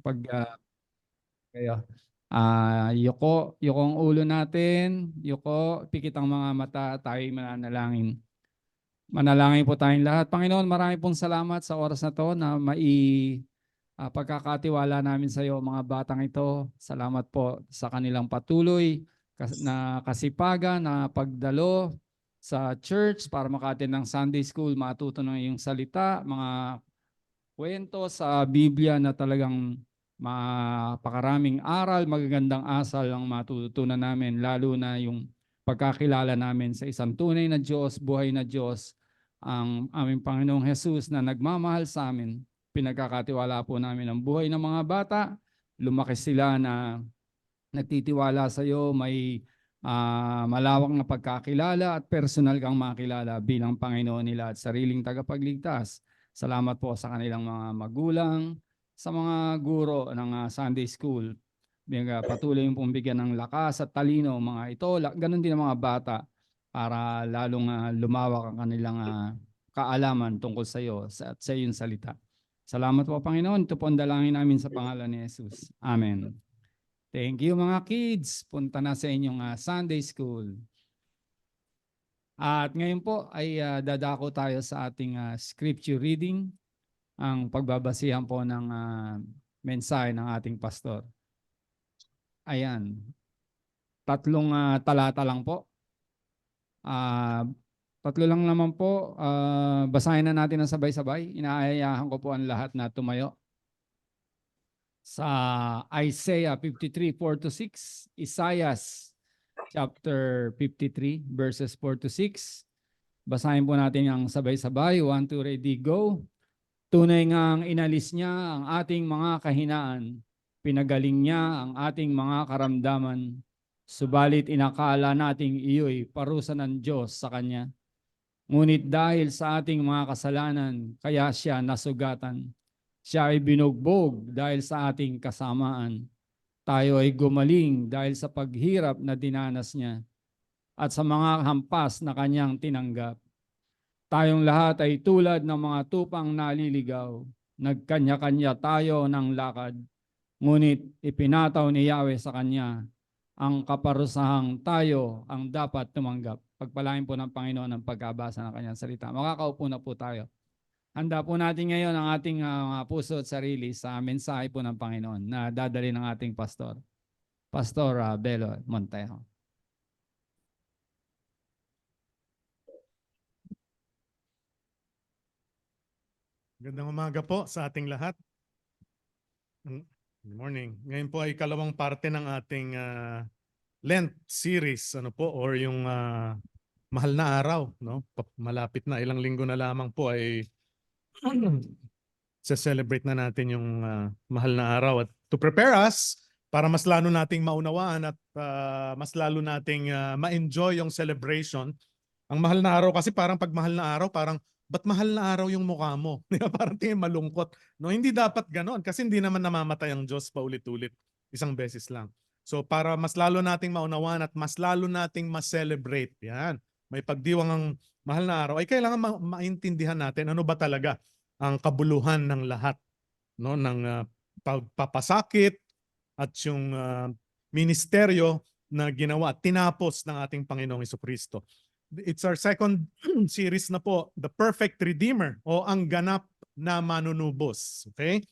Pag kayo. Yuko ang ulo natin, yuko, pikit ang mga mata, tayo'y mananalangin. Manalangin po tayong lahat. Panginoon, marami pong salamat sa oras na to na pagkakatiwala namin sa iyo, mga batang ito. Salamat po sa kanilang patuloy na kasipagan, na pagdalo sa church para makatin ng Sunday School, matuto ng iyong salita, mga kwento sa Biblia na talagang mapakaraming aral, magagandang asal ang matututunan namin, lalo na yung pagkakilala namin sa isang tunay na Diyos, buhay na Diyos, ang aming Panginoong Jesus na nagmamahal sa amin. Pinagkakatiwala po namin ang buhay ng mga bata. Lumaki sila na nagtitiwala sa iyo, may malawak na pagkakilala at personal kang makilala bilang Panginoon nila at sariling tagapagligtas. Salamat po sa kanilang mga magulang, sa mga guro ng Sunday School. Patuloy yung pong bigyan ng lakas at talino mga ito. Ganon din ang mga bata para lalong lumawak ang kanilang kaalaman tungkol sa iyo at sa iyong salita. Salamat po Panginoon. Ito po ang dalangin namin sa pangalan ni Jesus. Amen. Thank you mga kids. Punta na sa inyong Sunday School. At ngayon po ay dadako tayo sa ating scripture reading, ang pagbabasihan po ng mensahe ng ating pastor. Ayan. Tatlong talata lang po. Tatlo lang naman po. Basahin na natin ng sabay-sabay. Inaayahan ko po ang lahat na tumayo. Sa Isaiah 53:4-6, Isaiah chapter 53 verses 4-6. Basahin po natin ang sabay-sabay. 1, 2, ready, go. Tunay ngang inalis niya ang ating mga kahinaan. Pinagaling niya ang ating mga karamdaman. Subalit inakala nating iyo'y parusa ng Diyos sa Kanya. Ngunit dahil sa ating mga kasalanan, kaya siya nasugatan. Siya ay binugbog dahil sa ating kasamaan. Tayo ay gumaling dahil sa paghirap na dinanas niya at sa mga hampas na kanyang tinanggap. Tayong lahat ay tulad ng mga tupang naliligaw. Nagkanya-kanya tayo ng lakad. Ngunit ipinataw ni Yahweh sa kanya ang kaparusahang tayo ang dapat tumanggap. Pagpalain po ng Panginoon ang pagkabasa ng kanyang salita. Makakaupo na po tayo. Handa po natin ngayon ang ating puso at sarili sa mensahe po ng Panginoon na dadali ng ating pastor. Pastor Belo Montejo. Gandang umaga po sa ating lahat. Good morning. Ngayon po ay kalawang parte ng ating Lent series, or yung mahal na araw, no? Malapit na, ilang linggo na lamang po ay celebrate na natin yung mahal na araw, at to prepare us para mas lalo nating maunawaan at mas lalo nating ma-enjoy yung celebration. Ang mahal na araw kasi parang pag mahal na araw, parang ba't mahal na araw yung mukha mo? Parang tingin malungkot. No, hindi dapat ganoon kasi hindi naman namamatay ang Diyos paulit-ulit. Isang beses lang. So para mas lalo nating maunawaan at mas lalo nating ma-celebrate, yan, may pagdiwang ang mahal na araw, ay kailangan maintindihan natin ano ba talaga ang kabuluhan ng lahat, no, ng pagpapasakit at yung ministeryo na ginawa at tinapos ng ating Panginoong Jesucristo. It's our second series na po, The Perfect Redeemer, o ang ganap na manunubos. Okay?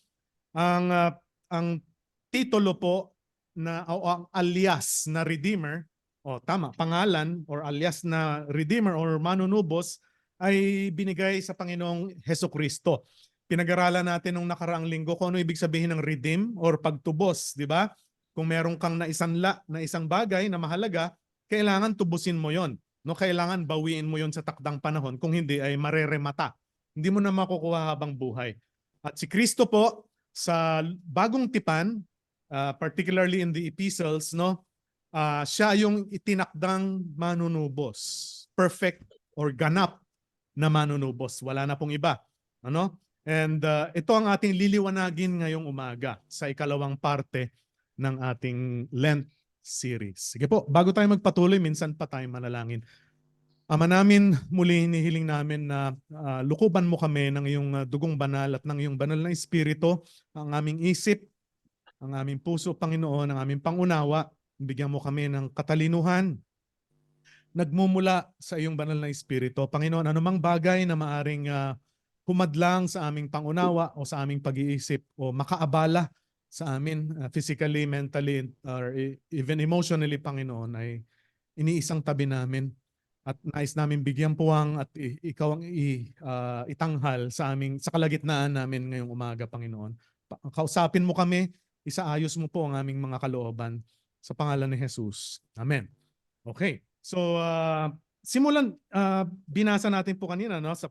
Ang titulo po na o ang alias na Redeemer, o tama, pangalan or alias na Redeemer or manunubos ay binigay sa Panginoong Jesucristo. Pinag-aralan natin nung nakaraang linggo kung ano ibig sabihin ng redeem or pagtubos, di ba? Kung meron kang naisanla na isang bagay na mahalaga, kailangan tubusin mo yon. No, kailangan bawiin mo yon sa takdang panahon. Kung hindi ay mareremata. Hindi mo na makukuha habang buhay. At si Kristo po sa bagong tipan, particularly in the epistles, no, siya yung itinakdang manunubos. Perfect or ganap na manunubos. Wala na pong iba. Ano? And ito ang ating liliwanagin ngayong umaga sa ikalawang parte ng ating Lent series. Sige po, bago tayo magpatuloy, minsan pa tayo manalangin. Ama namin, muli hinihiling namin na lukuban mo kami ng iyong dugong banal at ng iyong banal na espiritu, ang aming isip, ang aming puso, Panginoon, ang aming pangunawa. Bigyan mo kami ng katalinuhan nagmumula sa iyong banal na espiritu. Panginoon, anumang bagay na maaring humadlang sa aming pangunawa o sa aming pag-iisip o makaabala sa amin physically, mentally, or even emotionally, Panginoon, ay iniisang tabi namin at nais namin bigyan puwang at ikaw ang itanghal sa sa kalagitnaan namin ngayong umaga, Panginoon. Kausapin mo kami, isaayos mo po ang aming mga kalooban sa pangalan ni Jesus. Amen. Okay. So, binasa natin po kanina, no, sa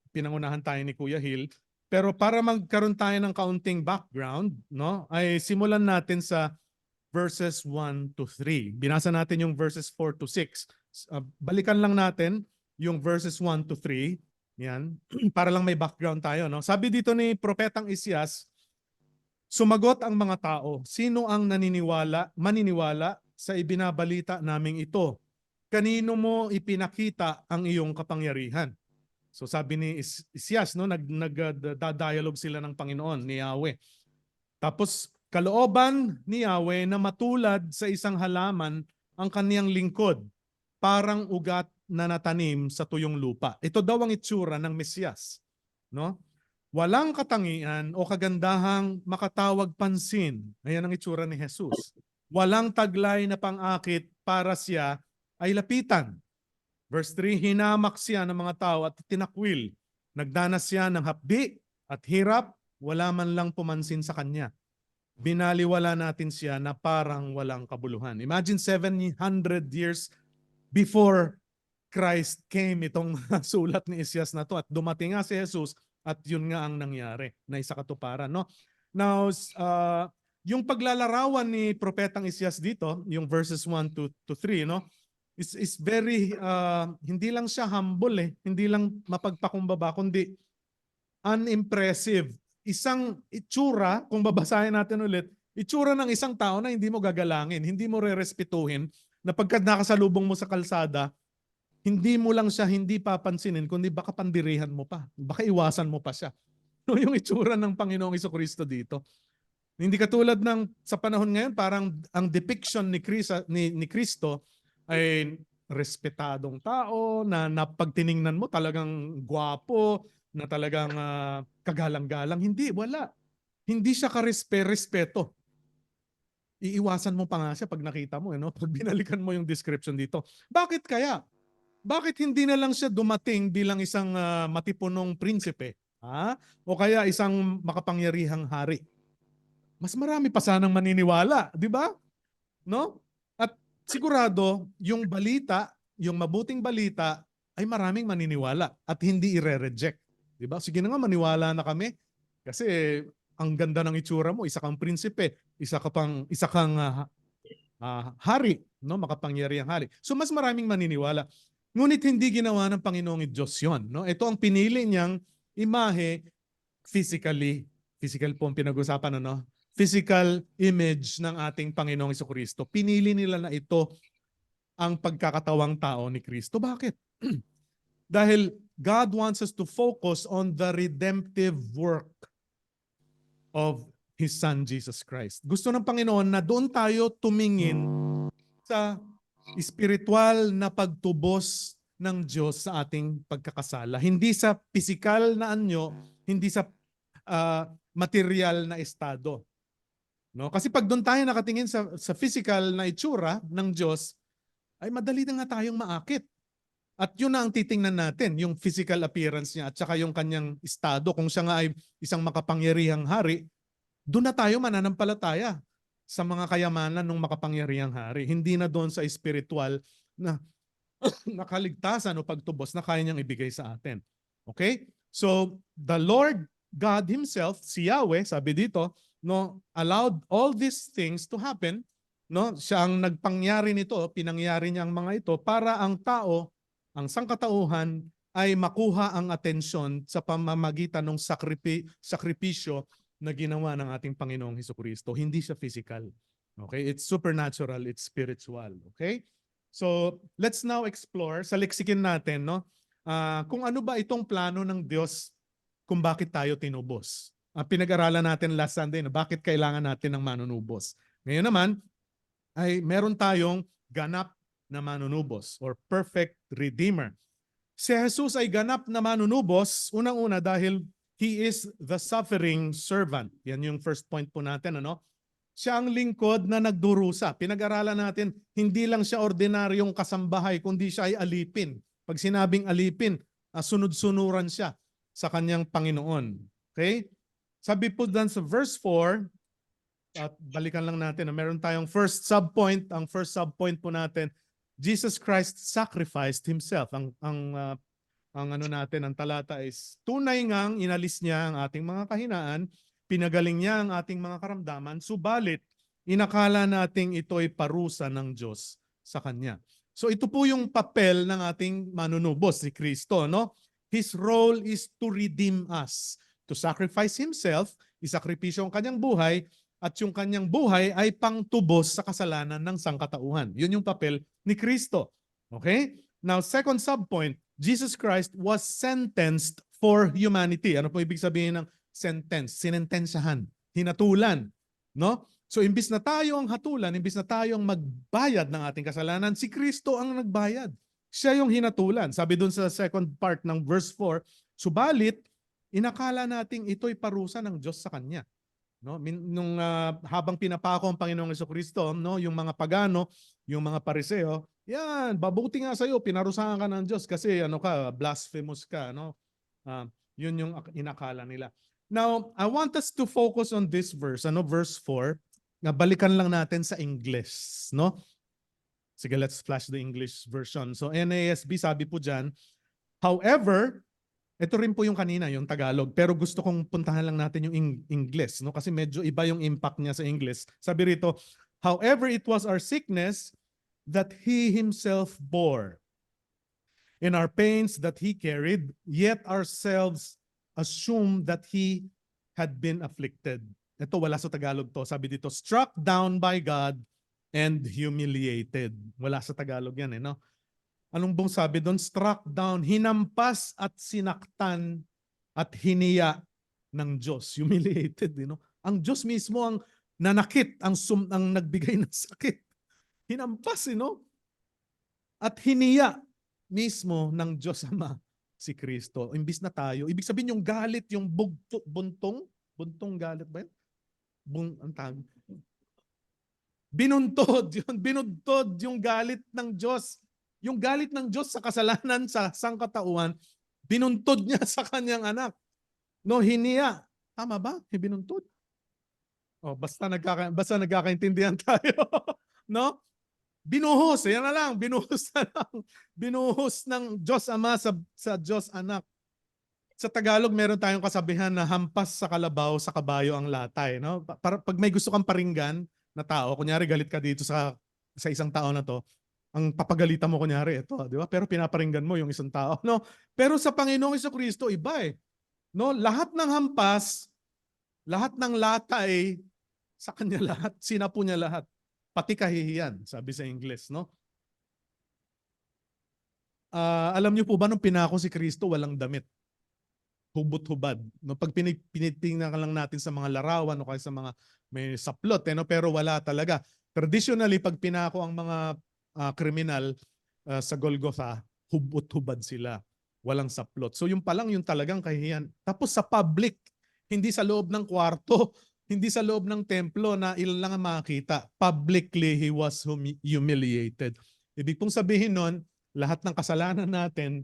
pinangunahan tayo ni Kuya Hill. Pero para magkaroon tayo ng kaunting background, no, ay simulan natin sa verses 1 to 3. Binasa natin yung verses 4 to 6. Balikan lang natin yung verses 1 to 3. Yan. Para lang may background tayo, no. Sabi dito ni Propetang Isyas, sumagot ang mga tao, sino ang maniniwala sa ibinabalita naming ito? Kanino mo ipinakita ang iyong kapangyarihan? So sabi ni Isyas, no, nagda-dialogue sila ng Panginoon, ni Yahweh. Tapos kalooban ni Yahweh na matulad sa isang halaman ang kaniyang lingkod, parang ugat na natanim sa tuyong lupa. Ito daw ang itsura ng Mesiyas, no? Walang katangian o kagandahang makatawag pansin. Ayan ang itsura ni Jesus. Walang taglay na pang-akit para siya ay lapitan. Verse 3, hinamak siya ng mga tao at tinakwil. Nagdanas siya ng hapdi at hirap, wala man lang pumansin sa kanya. Binaliwala natin siya na parang walang kabuluhan. Imagine 700 years before Christ came itong sulat ni Isyas na to at dumating nga si Jesus at yun nga ang nangyari na isa katuparan, no? Now, yung paglalarawan ni Propetang Isyas dito, yung verses 1 to 3, no? Is very hindi lang siya humble hindi lang mapagpakumbaba kundi unimpressive. Isang itsura, kung babasahin natin ulit, itsura ng isang tao na hindi mo gagalangin, hindi mo rerespetuhin, na pagkat nakasalubong mo sa kalsada, hindi mo lang siya hindi papansinin, kundi baka pandirihan mo pa, baka iwasan mo pa siya. No, yung itsura ng Panginoong Jesucristo dito. Hindi katulad ng sa panahon ngayon, parang ang depiction ni Cristo ay respetadong tao na napagtiningnan mo talagang gwapo, na talagang kagalang-galang. Hindi, wala. Hindi siya respeto. Iiwasan mo pa nga siya pag nakita mo, no? Pag binalikan mo yung description dito. Bakit kaya? Bakit hindi na lang siya dumating bilang isang matipunong prinsipe? Ha? O kaya isang makapangyarihang hari? Mas marami pa sanang maniniwala, di ba? No? At sigurado, yung balita, yung mabuting balita, ay maraming maniniwala at hindi ire-reject. Di ba? Sige na nga, maniwala na kami. Kasi ang ganda ng itsura mo, isa kang prinsipe, isa kang hari, no? Makapangyarihang hari. So mas maraming maniniwala. Ngunit hindi ginawa ng Panginoong Diyos yun, no? Ito ang pinili niyang imahe physically. Physical po ang pinag-usapan, ano? Physical image ng ating Panginoong Jesucristo. Pinili nila na ito ang pagkakatawang tao ni Kristo. Bakit? Dahil God wants us to focus on the redemptive work of His Son, Jesus Christ. Gusto ng Panginoon na doon tayo tumingin sa spiritual na pagtubos ng Diyos sa ating pagkakasala. Hindi sa physical na anyo, hindi sa material na estado. No? Kasi pag doon tayo nakatingin sa physical na itsura ng Diyos, ay madali na nga tayong maakit. At yun na ang titingnan natin, yung physical appearance niya at saka yung kanyang estado. Kung siya nga ay isang makapangyarihang hari, doon na tayo mananampalataya sa mga kayamanan ng makapangyarihang hari. Hindi na doon sa spiritual na nakaligtasan o pagtubos na kaya niyang ibigay sa atin. Okay? So, the Lord God Himself, si Yahweh, sabi dito, no, allowed all these things to happen. No? Siya ang nagpangyari nito, pinangyari niya ang mga ito para ang tao, ang sangkatauhan, ay makuha ang atensyon sa pamamagitan ng sakripisyo na ginawa ng ating Panginoong Jesucristo. Hindi siya physical. Okay? It's supernatural, it's spiritual. Okay? So, let's now explore, saliksikin natin, no? Kung ano ba itong plano ng Diyos kung bakit tayo tinubos. pinag-aralan natin last Sunday na bakit kailangan natin ng manunubos. Ngayon naman ay meron tayong ganap na manunubos or perfect redeemer. Si Jesus ay ganap na manunubos, unang-una dahil He is the suffering servant. Yan yung first point po natin, ano? Siya ang lingkod na nagdurusa. Pinag-aralan natin, hindi lang siya ordinaryong kasambahay, kundi siya ay alipin. Pag sinabing alipin, sunod-sunuran siya sa kanyang Panginoon. Okay? Sabi po dun sa verse 4, at balikan lang natin, meron tayong first subpoint. Ang first subpoint po natin, Jesus Christ sacrificed Himself. Ang ano natin, ang talata is, tunay ngang inalis niya ang ating mga kahinaan, pinagaling niya ang ating mga karamdaman, subalit inakala nating ito'y parusa ng Diyos sa Kanya. So ito po yung papel ng ating manunubos, si Kristo, no? His role is to redeem us, to sacrifice Himself, isakripisyo ang kanyang buhay, at yung kanyang buhay ay pangtubos sa kasalanan ng sangkatauhan. Yun yung papel ni Kristo. Okay? Now, second subpoint, Jesus Christ was sentenced for humanity. Ano po ibig sabihin ng sentence? Sinentensyahan, hinatulan, no? So imbis na tayo ang hatulan, imbis na tayo ang magbayad ng ating kasalanan, si Kristo ang nagbayad. Siya yung hinatulan. Sabi dun sa second part ng verse 4, subalit inakala nating ito'y parusa ng Diyos sa Kanya. No, habang pinapako ang Panginoong Jesucristo, no, yung mga pagano, yung mga pariseo, yan, babuti nga sa iyo, pinarusahan ka ng Diyos kasi ano ka, blasphemous ka, no? Yun yung inakala nila. Now, I want us to focus on this verse, verse 4. Na balikan lang natin sa English, no? Sige, let's flash the English version. So NASB sabi po diyan, however, ito rin po yung kanina, yung Tagalog, pero gusto kong puntahan lang natin yung English, no? Kasi medyo iba yung impact niya sa English. Sabi rito, however, it was our sickness that He Himself bore, in our pains that He carried, yet ourselves assume that He had been afflicted. Ito wala sa Tagalog to. Sabi dito, struck down by God and humiliated. Wala sa Tagalog yan, no? Anong bang sabi doon? Struck down, hinampas at sinaktan at hiniya ng Diyos. Humiliated, Ang Diyos mismo ang nanakit, ang nagbigay ng sakit. Hinampas, At hiniya mismo ng Diyos Ama si Kristo. Imbis na tayo, ibig sabihin yung galit, yung buntong galit ba yun? Ang tawag. Binuntod, binuntod yung galit ng Diyos. Yung galit ng Diyos sa kasalanan sa sangkatauhan, binuntod niya sa kanyang anak. No, hiniya. Tama ba? Binuntod? Basta nagkakaintindihan tayo. No? Binuhos. Yan na lang. Binuhos na lang. Binuhos ng Diyos Ama sa Diyos Anak. Sa Tagalog, meron tayong kasabihan na hampas sa kalabaw, sa kabayo ang latay. No? Pag may gusto kang paringgan na tao, kunyari galit ka dito sa isang tao na to, ang papagalitan mo kunyari ito, di ba? Pero pinaparinggan mo yung isang tao, no? Pero sa Panginoong Jesucristo iba eh. No, lahat ng hampas, lahat ng latay sa kanya lahat, sinapo niya lahat. Pati kahihiyan, sabi sa English, no? Alam niyo po ba nung pinako si Kristo, walang damit? Hubot-hubad. No, pag pinitingnan lang natin sa mga larawan o kaya sa mga may saplot, no? Pero wala talaga. Traditionally, pag pinako ang mga kriminal sa Golgotha, hubot-hubad sila. Walang saplot. So yung palang yung talagang kahihiyan. Tapos sa public, hindi sa loob ng kwarto, hindi sa loob ng templo na ilan lang ang makakita. Publicly, He was humiliated. Ibig pong sabihin nun, lahat ng kasalanan natin,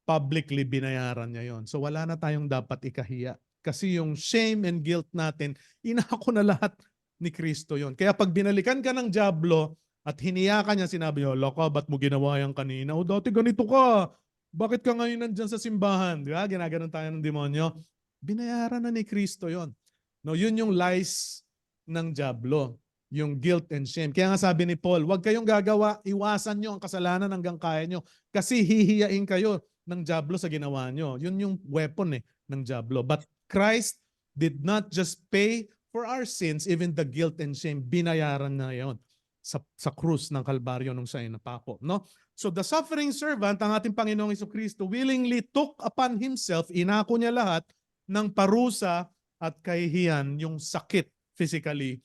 publicly binayaran niya yon. So wala na tayong dapat ikahiya. Kasi yung shame and guilt natin, inako na lahat ni Kristo yon. Kaya pag binalikan ka ng dyablo, at hiniya ka niya, sinabi niya, "Loko, ba't mo ginawa yan kanina? O dati ganito ka. Bakit ka ngayon nandyan sa simbahan?" Di ba? Ginaganon tayo ng demonyo. Binayaran na ni Kristo yon. No, yun yung lies ng dyablo. Yung guilt and shame. Kaya nga sabi ni Paul, huwag kayong gagawa, iwasan nyo ang kasalanan hanggang kaya nyo. Kasi hihiyain kayo ng dyablo sa ginawa nyo. Yun yung weapon ng dyablo. But Christ did not just pay for our sins, even the guilt and shame. Binayaran na yon sa krus ng Kalbaryo nung siya ay napako, no? So the suffering servant, ang ating Panginoong Jesucristo, willingly took upon Himself, inako niya lahat ng parusa at kahihiyan yung sakit physically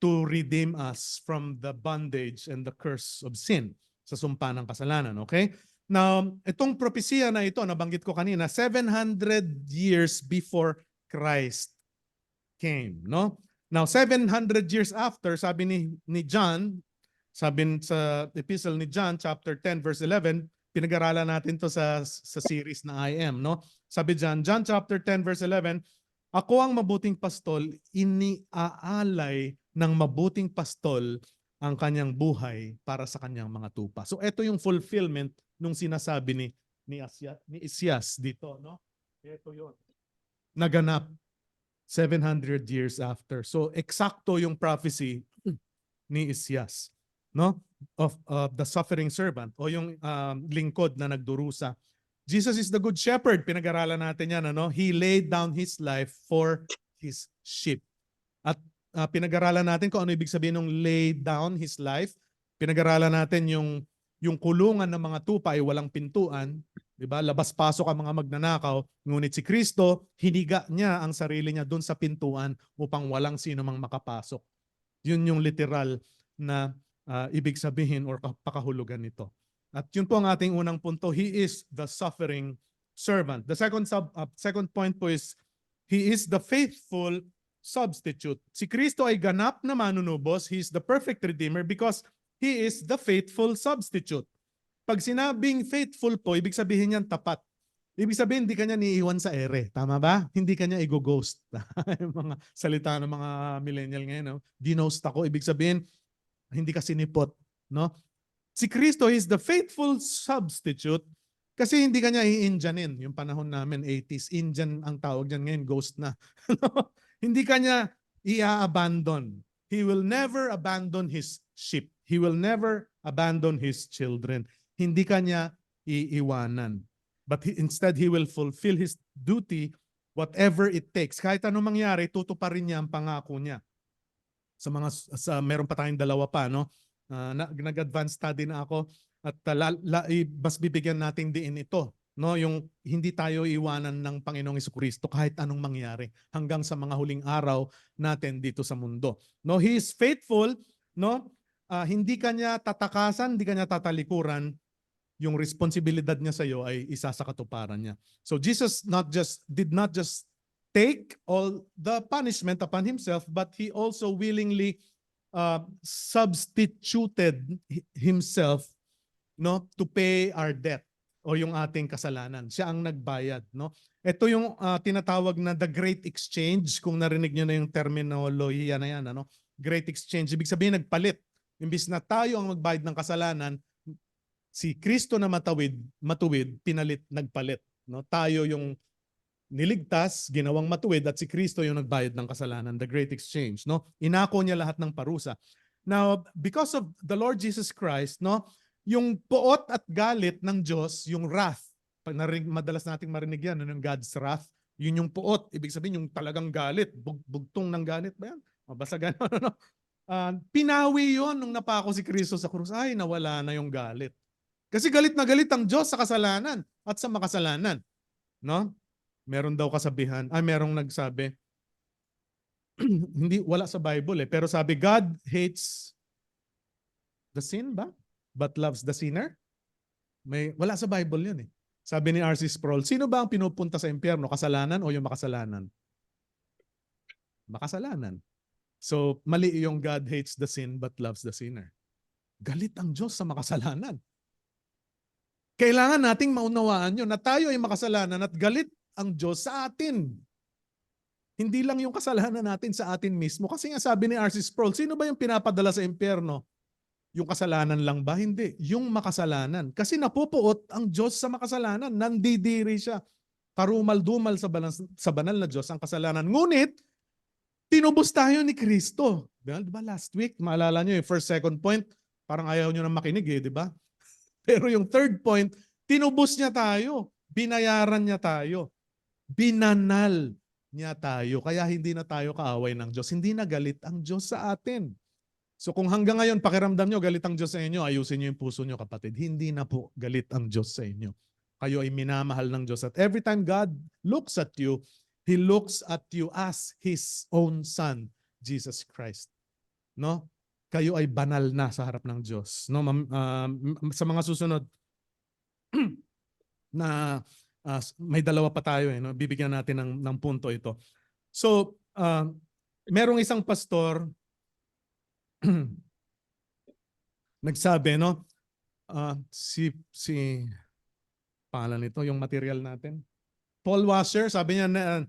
to redeem us from the bondage and the curse of sin sa sumpa ng kasalanan. Okay? Now, itong propesya na ito, nabanggit ko kanina, 700 years before Christ came. No? Now, 700 years after, sabi ni John, sabi sa epistle ni John, chapter 10, verse 11, pinag-aralan natin to sa series na I Am. No? Sabi John chapter 10, verse 11, ako ang mabuting pastol, iniaalay ng mabuting pastol ang kanyang buhay para sa kanyang mga tupa. So ito yung fulfillment nung sinasabi ni Isias dito, no? Ito 'yon. Naganap 700 years after. So eksakto yung prophecy ni Isias, no? Of the suffering servant o yung lingkod na nagdurusa. Jesus is the good shepherd. Pinag-aralan natin yan. Ano? He laid down his life for his sheep. At pinag-aralan natin kung ano ibig sabihin ng lay down his life. Pinag-aralan natin yung kulungan ng mga tupa ay walang pintuan. Diba? Labas-pasok ang mga magnanakaw. Ngunit si Kristo, hiniga niya ang sarili niya doon sa pintuan upang walang sino mang makapasok. Yun yung literal na ibig sabihin or pakahulugan nito. At yun po ang ating unang punto. He is the suffering servant. The second point po is, He is the faithful substitute. Si Kristo ay ganap na manunubos. He is the perfect redeemer because He is the faithful substitute. Pag sinabing faithful po, ibig sabihin niyan tapat. Ibig sabihin, hindi kanya niiwan sa ere. Tama ba? Hindi kanya i-ghost. Yung mga salita ng mga millennial ngayon. No? Ginost ako. Ibig sabihin, hindi ka sinipot. No? Si Kristo is the faithful substitute kasi hindi kanya i-Indianin. Yung panahon namin, 80s, Indian ang tawag dyan ngayon, ghost na. Hindi kanya i-abandon. He will never abandon his sheep. He will never abandon his children. Hindi kanya iiwanan. But instead, he will fulfill his duty whatever it takes. Kahit anong mangyari, tutuparin niya ang pangako niya. Meron pa tayong dalawa pa, no? Nag-advance study na ako at mas bibigyan natin din ito, no? Yung hindi tayo iwanan ng Panginoong Jesucristo kahit anong mangyari hanggang sa mga huling araw natin dito sa mundo. No, He is faithful, no? Hindi kanya tatakasan, hindi kanya tatalikuran. Yung responsibilidad niya sa iyo ay isa sa katuparan niya. So Jesus did not just take all the punishment upon himself, but he also willingly substituted himself, no, to pay our debt o yung ating kasalanan. Siya ang nagbayad, no? Ito yung tinatawag na the great exchange. Kung narinig niyo na yung terminolohiya na yan, ano? Great exchange. Ibig sabihin nagpalit. Imbis na tayo ang magbayad ng kasalanan, si Kristo na matuwid, nagpalit, no? Tayo yung niligtas, ginawang matuwid, at si Kristo yung nagbayad ng kasalanan, the great exchange, no? Inako niya lahat ng parusa. Now, because of the Lord Jesus Christ, no, yung poot at galit ng Diyos, yung wrath, madalas nating marinig yan, yung God's wrath, yun yung poot, ibig sabihin yung talagang galit, bugtong ng galit ba yan? Basta gano'n, no? Pinawi yon nung napako si Kristo sa krus. Ay, nawala na yung galit. Kasi galit na galit ang Diyos sa kasalanan at sa makasalanan, no? Meron daw kasabihan, merong nagsabi, wala sa Bible pero sabi, God hates the sin ba? But loves the sinner? Wala sa Bible yun eh. Sabi ni R.C. Sproul, sino ba ang pinupunta sa impyerno? Kasalanan o yung makasalanan? Makasalanan. So, mali yung God hates the sin but loves the sinner. Galit ang Diyos sa makasalanan. Kailangan nating maunawaan yun na tayo ay makasalanan at galit ang Diyos sa atin. Hindi lang yung kasalanan natin sa atin mismo. Kasi nga sabi ni R.C. Sproul, sino ba yung pinapadala sa impyerno? Yung kasalanan lang ba? Hindi. Yung makasalanan. Kasi napupuot ang Diyos sa makasalanan. Nandidiri siya. Karumal-dumal sa banal na Diyos ang kasalanan. Ngunit, tinubos tayo ni Kristo. Diba last week, maalala nyo yung first, second point, parang ayaw nyo na makinig eh, di ba? Pero yung third point, tinubos niya tayo. Binayaran niya tayo. Binanal niya tayo. Kaya hindi na tayo kaaway ng Diyos. Hindi na galit ang Diyos sa atin. So kung hanggang ngayon pakiramdam nyo, galit ang Diyos sa inyo, ayusin nyo yung puso nyo kapatid. Hindi na po galit ang Diyos sa inyo. Kayo ay minamahal ng Diyos. At every time God looks at you, He looks at you as His own Son, Jesus Christ. No? Kayo ay banal na sa harap ng Diyos. No? Sa mga susunod na may dalawa pa tayo, no? Bibigyan natin ng punto ito. So, merong isang pastor nagsabi, no? Si pangalan nito, yung material natin. Paul Washer, sabi niya na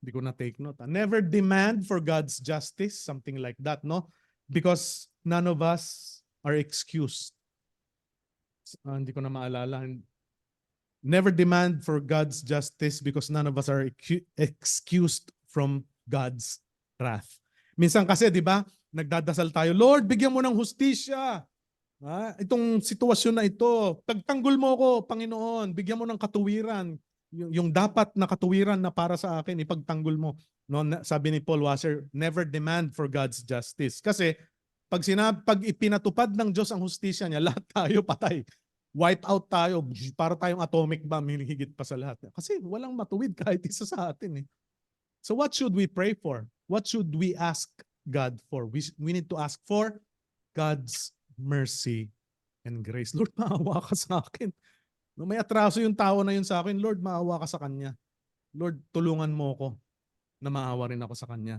hindi ko na take note. Never demand for God's justice, something like that, no? Because none of us are excused. Hindi ko na maalala. Never demand for God's justice because none of us are excused from God's wrath. Minsan kasi, di ba, nagdadasal tayo, Lord, bigyan mo ng hustisya. Itong sitwasyon na ito, pagtanggol mo ko, Panginoon, bigyan mo ng katuwiran. Yung dapat na katuwiran na para sa akin, ipagtanggol mo. No, sabi ni Paul Washer, never demand for God's justice. Kasi pag ipinatupad ng Diyos ang hustisya niya, lahat tayo patay. Wipe out tayo, para tayong atomic bomb, higit pa sa lahat. Kasi walang matuwid kahit isa sa atin. So what should we pray for? What should we ask God for? We need to ask for God's mercy and grace. Lord, maawa ka sa akin. No, may atraso yung tao na yun sa akin. Lord, maawa ka sa kanya. Lord, tulungan mo ko na maawa rin ako sa kanya.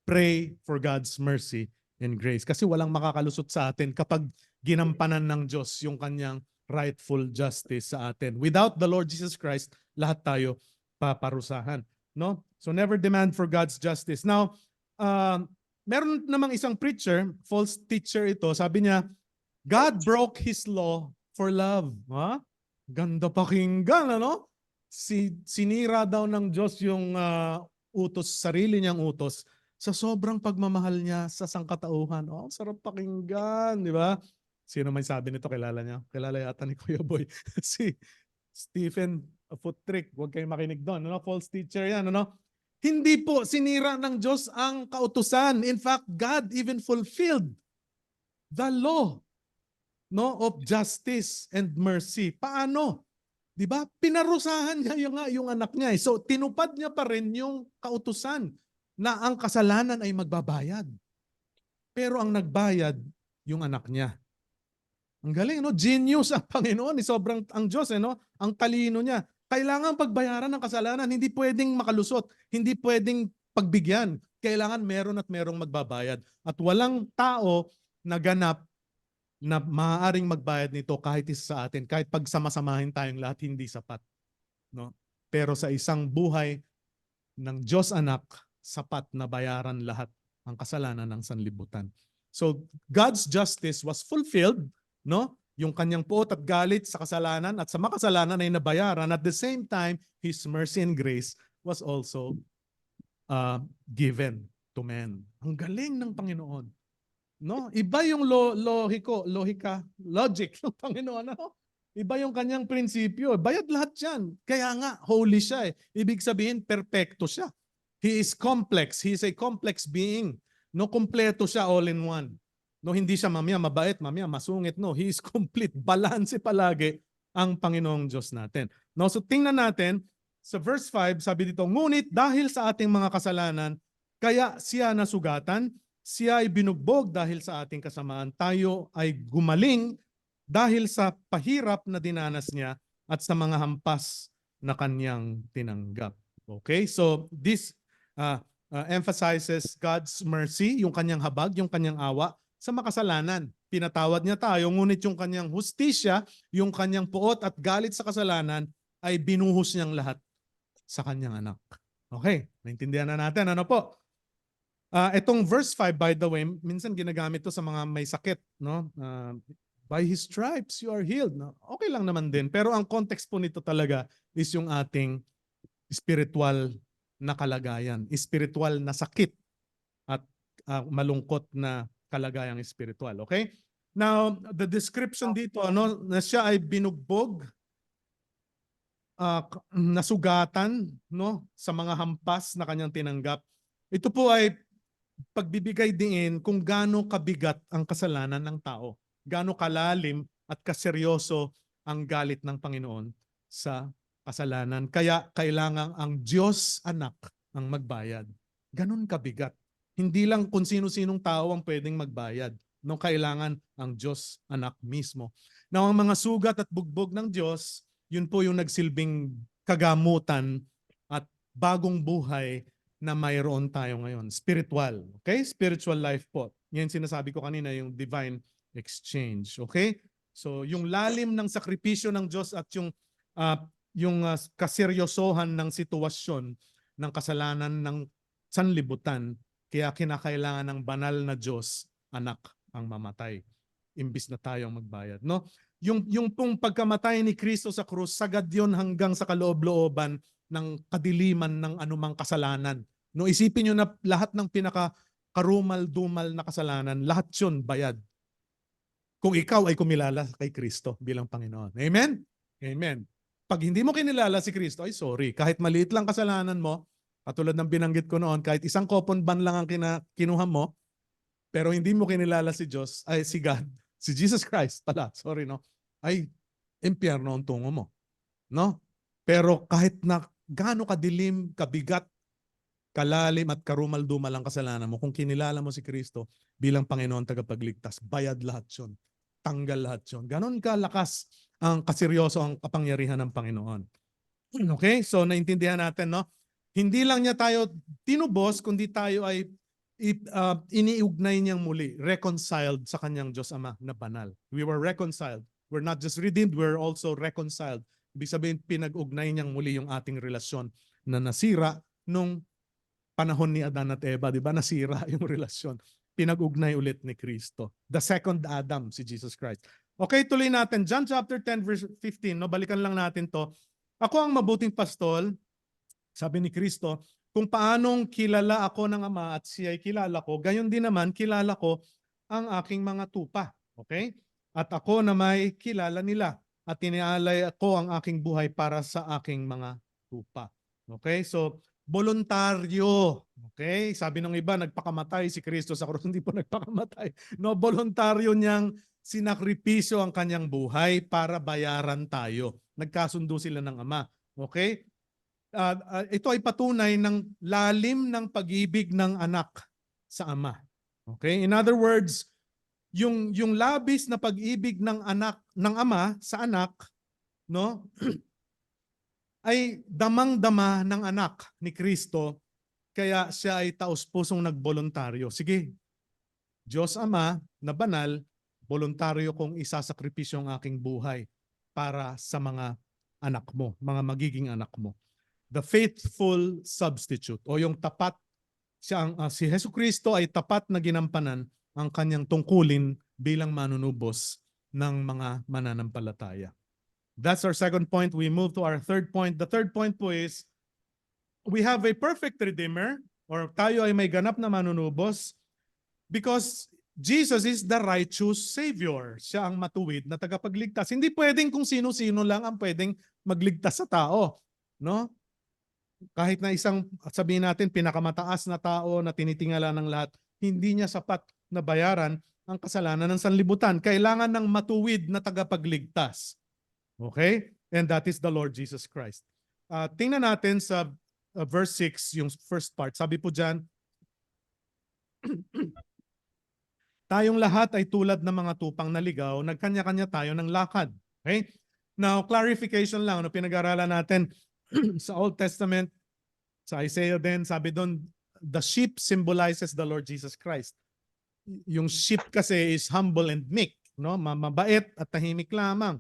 Pray for God's mercy and grace. Kasi walang makakalusot sa atin kapag ginampanan ng Diyos yung kanyang rightful justice sa atin. Without the Lord Jesus Christ, lahat tayo paparusahan. No? So never demand for God's justice. Now, meron namang isang preacher, false teacher ito, sabi niya, God broke His law for love. Ganda pakinggan, ano? Sinira daw ng Diyos yung sarili niyang utos sa sobrang pagmamahal niya sa sangkatauhan. Sarap pakinggan, di ba? Sino may sabi nito? Kilala niya? Kilala yata ni Kuya Boy. Si Stephen Foot Trick. Huwag kayong makinig doon. Ano? False teacher yan. Ano? Hindi po sinira ng Diyos ang kautusan. In fact, God even fulfilled the law, no, of justice and mercy. Paano? 'Di ba? Pinarusahan niya yung anak niya. So tinupad niya pa rin yung kautusan na ang kasalanan ay magbabayad. Pero ang nagbayad yung anak niya. Ang galing, no? Genius ang Panginoon, sobrang ang Diyos, no? Ang talino niya. Kailangan pagbayaran ng kasalanan, hindi pwedeng makalusot, hindi pwedeng pagbigyan. Kailangan meron at merong magbabayad. At walang tao na ganap na maaaring magbayad nito kahit isa sa atin, kahit pagsama-samahin tayong lahat, hindi sapat. No? Pero sa isang buhay ng Diyos anak, sapat na bayaran lahat ang kasalanan ng sanlibutan. So God's justice was fulfilled, no? Yung kanyang puot at galit sa kasalanan at sa makasalanan ay nabayaran. At the same time, His mercy and grace was also given to men. Ang galing ng Panginoon. No? Iba yung logic ng Panginoon. No? Iba yung kanyang prinsipyo. Bayad lahat yan. Kaya nga, holy siya. Ibig sabihin, perfecto siya. He is complex. He is a complex being. No, kompleto siya all in one. No, hindi siya mamaya mabait, mamaya masungit. No, He is complete. Balanse palagi ang Panginoong Diyos natin. No, so tingnan natin, sa verse 5, sabi dito, ngunit dahil sa ating mga kasalanan, kaya siya nasugatan, siya ay binugbog dahil sa ating kasamaan. Tayo ay gumaling dahil sa pahirap na dinanas niya at sa mga hampas na kanyang tinanggap. Okay? So this emphasizes God's mercy, yung kanyang habag, yung kanyang awa sa makasalanan. Pinatawad niya tayo, ngunit yung kanyang hustisya, yung kanyang puot at galit sa kasalanan ay binuhos niyang lahat sa kanyang anak. Okay? Naintindihan na natin. Ano po? Itong verse 5, by the way, minsan ginagamit to sa mga may sakit, no? By His stripes you are healed. No? Okay lang naman din, pero ang context po nito talaga is yung ating spiritual na kalagayan, spiritual na sakit at malungkot na kalagayang spiritual. Okay? Now, the description dito, ano, na siya ay binugbog, nasugatan, no, sa mga hampas na kanyang tinanggap. Ito po ay pagbibigay din kung gaano kabigat ang kasalanan ng tao, gaano kalalim at kaseryoso ang galit ng Panginoon sa kasalanan. Kaya kailangan ang Diyos anak ang magbayad. Ganun kabigat. Hindi lang kung sino-sinong tao ang pwedeng magbayad. No, kailangan ang Diyos anak mismo. Now, ang mga sugat at bugbog ng Diyos, yun po yung nagsilbing kagamutan at bagong buhay na mayroon tayo ngayon. Spiritual. Okay? Spiritual life po. Yan sinasabi ko kanina, yung divine exchange. Okay? So, yung lalim ng sakripisyo ng Diyos at kaseryosohan ng sitwasyon ng kasalanan ng sanlibutan, kaya kinakailangan ng banal na Diyos, anak ang mamatay, imbis na tayong magbayad. No? Yung pong pagkamatay ni Kristo sa krus, sagad yun hanggang sa kaloob-looban ng kadiliman ng anumang kasalanan. No, isipin nyo na lahat ng pinaka-karumal-dumal na kasalanan, lahat yun bayad. Kung ikaw ay kumilala kay Kristo bilang Panginoon. Amen? Amen. Pag hindi mo kinilala si Kristo, ay sorry, kahit maliit lang kasalanan mo, katulad ng binanggit ko noon, kahit isang kopon ban lang ang kinuha mo, pero hindi mo kinilala si Diyos, ay si God, si Jesus Christ pala, sorry no, ay impyerno ang tungo mo. No? Pero kahit na gaano kadilim, kabigat, kalalim at karumal-dumal ang kasalanan mo, kung kinilala mo si Kristo bilang Panginoon tagapagligtas, bayad lahat yun. Tanggal lahat yun. Ganon kalakas ang kaseryoso ang kapangyarihan ng Panginoon. Okay? So naintindihan natin, no? Hindi lang niya tayo tinubos, kundi tayo ay iniugnay niyang muli, reconciled sa kanyang Diyos Ama na banal. We were reconciled. We're not just redeemed, we're also reconciled. Ibig sabihin, pinag-ugnay niyang muli yung ating relasyon na nasira nung panahon ni Adan at Eva, di ba? Nasira yung relasyon. Pinag-ugnay ulit ni Kristo. The second Adam, si Jesus Christ. Okay, tuloy natin. John chapter 10 verse 15. No? Balikan lang natin to. Ako ang mabuting pastol, sabi ni Kristo, kung paanong kilala ako ng Ama at siya ay kilala ko, gayon din naman kilala ko ang aking mga tupa. Okay? At ako na may kilala nila at inialay ko ang aking buhay para sa aking mga tupa. Okay? So, voluntaryo. Okay? Sabi ng iba, nagpakamatay si Kristo sa krus. Hindi po nagpakamatay. No, voluntaryo niyang sinakripisyo ang kanyang buhay para bayaran tayo. Nagkasundo sila ng Ama. Okay? Ito ay patunay ng lalim ng pag-ibig ng anak sa Ama. Okay? In other words, yung labis na pag-ibig ng anak ng Ama sa anak, no? ay damang-dama ng anak ni Kristo, kaya siya ay taos-pusong nagboluntaryo. Sige, Diyos Ama na banal, voluntaryo kong isasakripisyo ang aking buhay para sa mga anak mo, mga magiging anak mo. The faithful substitute o yung tapat, si Jesucristo ay tapat na ginampanan ang kanyang tungkulin bilang manunubos ng mga mananampalataya. That's our second point. We move to our third point. The third point po is, we have a perfect Redeemer, or tayo ay may ganap na manunubos, because Jesus is the righteous Savior. Siya ang matuwid na tagapagligtas. Hindi pwedeng kung sino-sino lang ang pwedeng magligtas sa tao. No? Kahit na isang, sabihin natin, pinakamataas na tao na tinitingala ng lahat, hindi niya sapat na bayaran ang kasalanan ng sanlibutan. Kailangan ng matuwid na tagapagligtas. Okay? And that is the Lord Jesus Christ. Tingnan natin sa verse 6, yung first part. Sabi po dyan, tayong lahat ay tulad ng mga tupang naligaw, nagkanya-kanya tayo ng lakad. Okay? Now, clarification lang, pinag-aralan natin sa Old Testament, sa Isaiah din, sabi doon, the sheep symbolizes the Lord Jesus Christ. Yung sheep kasi is humble and meek, no? Mabait at tahimik lamang.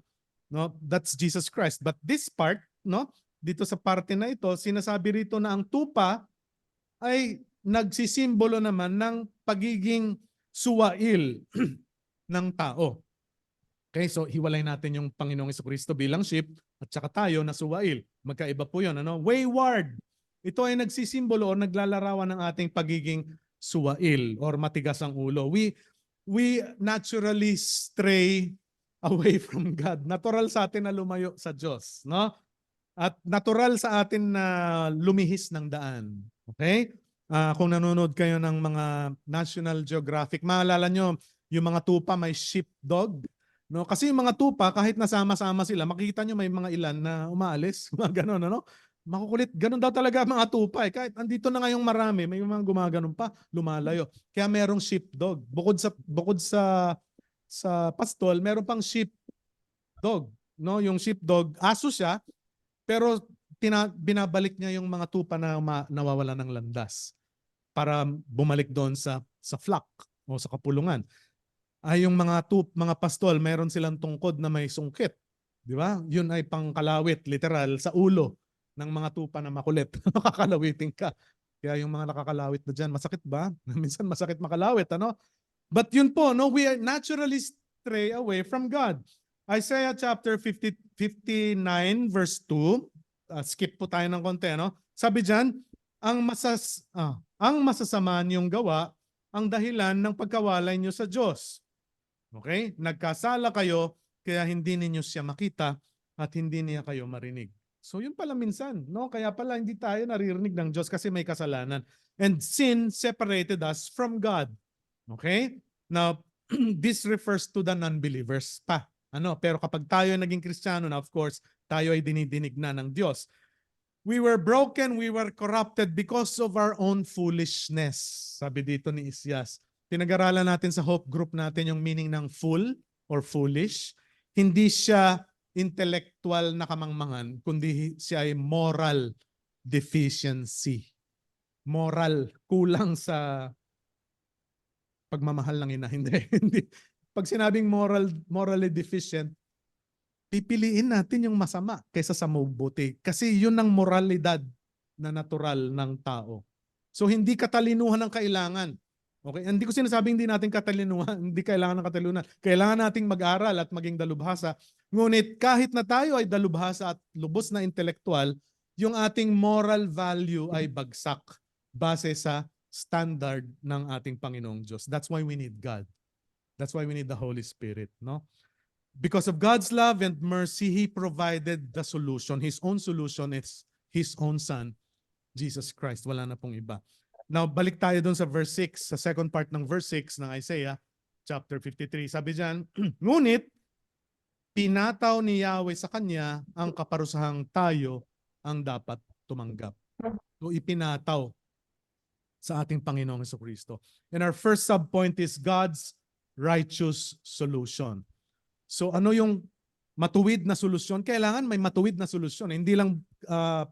No, that's Jesus Christ. But this part, no, dito sa parte na ito, sinasabi rito na ang tupa ay nagsisimbolo naman ng pagiging suwail ng tao. Okay, so hiwalay natin yung Panginoong Jesucristo bilang sheep at saka tayo na suwail. Magkaiba po yun. Ano? Wayward. Ito ay nagsisimbolo o naglalarawan ng ating pagiging suwail or matigas ang ulo. We naturally stray away from God. Natural sa atin na lumayo sa Diyos, no? At natural sa atin na lumihis ng daan. Okay? Kung nanonood kayo ng mga National Geographic, maalala nyo, yung mga tupa may sheepdog, No? Kasi yung mga tupa, kahit nasama-sama sila, makikita nyo may mga ilan na umaalis. Mga ganun, ano? Makukulit. Ganun daw talaga mga tupa. Kahit andito na ngayong marami, may mga gumaganon pa, lumalayo. Kaya merong sheepdog. Bukod sa pastol, meron pang sheepdog. No? Yung sheepdog, aso siya, pero binabalik niya yung mga tupa na nawawala ng landas para bumalik doon sa flock o sa kapulungan. Ay yung mga pastol, meron silang tungkod na may sungkit. Di ba? Yun ay pangkalawit, literal, sa ulo ng mga tupa na makulit. Makakalawitin ka. Kaya yung mga nakakalawit na dyan, masakit ba? Minsan masakit makalawit, ano? But yun po, no, we are naturally stray away from God. Isaiah chapter 59 verse 2, skip po tayo ng konti, no? Sabi diyan, ang masasama niyong gawa ang dahilan ng pagkawalay niyo sa Diyos. Okay? Nagkasala kayo kaya hindi ninyo siya makita at hindi niya kayo marinig. So yun pala minsan, no? Kaya pala hindi tayo naririnig ng Diyos kasi may kasalanan. And sin separated us from God. Okay? Now, this refers to the non-believers pa. Pero kapag tayo naging Kristiyano na, of course, tayo ay dinidinig na ng Diyos. We were broken, we were corrupted because of our own foolishness. Sabi dito ni Isyas. Pinag-aralan natin sa Hope Group natin yung meaning ng fool or foolish. Hindi siya intellectual na kamangmangan, kundi siya ay moral deficiency. Moral, kulang sa pagmamahal ng ina. Hindi. Pag sinabing morally deficient, pipiliin natin yung masama kaysa sa mabuti. Kasi yun ang moralidad na natural ng tao. So hindi katalinuhan ang kailangan. Okay? Hindi ko sinasabing hindi natin katalinuhan, hindi kailangan ng katalinuhan. Kailangan nating mag-aral at maging dalubhasa. Ngunit kahit na tayo ay dalubhasa at lubos na intelektual, yung ating moral value ay bagsak base sa standard ng ating Panginoong Diyos. That's why we need God. That's why we need the Holy Spirit, no? Because of God's love and mercy, He provided the solution. His own solution is His own Son, Jesus Christ. Wala na pong iba. Now, balik tayo dun sa verse 6, sa second part ng verse 6 ng Isaiah, chapter 53. Sabi dyan, ngunit, pinataw ni Yahweh sa kanya ang kaparusahang tayo ang dapat tumanggap. So, ipinataw sa ating Panginoong Jesucristo. And our first subpoint is God's righteous solution. So ano yung matuwid na solusyon? Kailangan may matuwid na solusyon. Hindi lang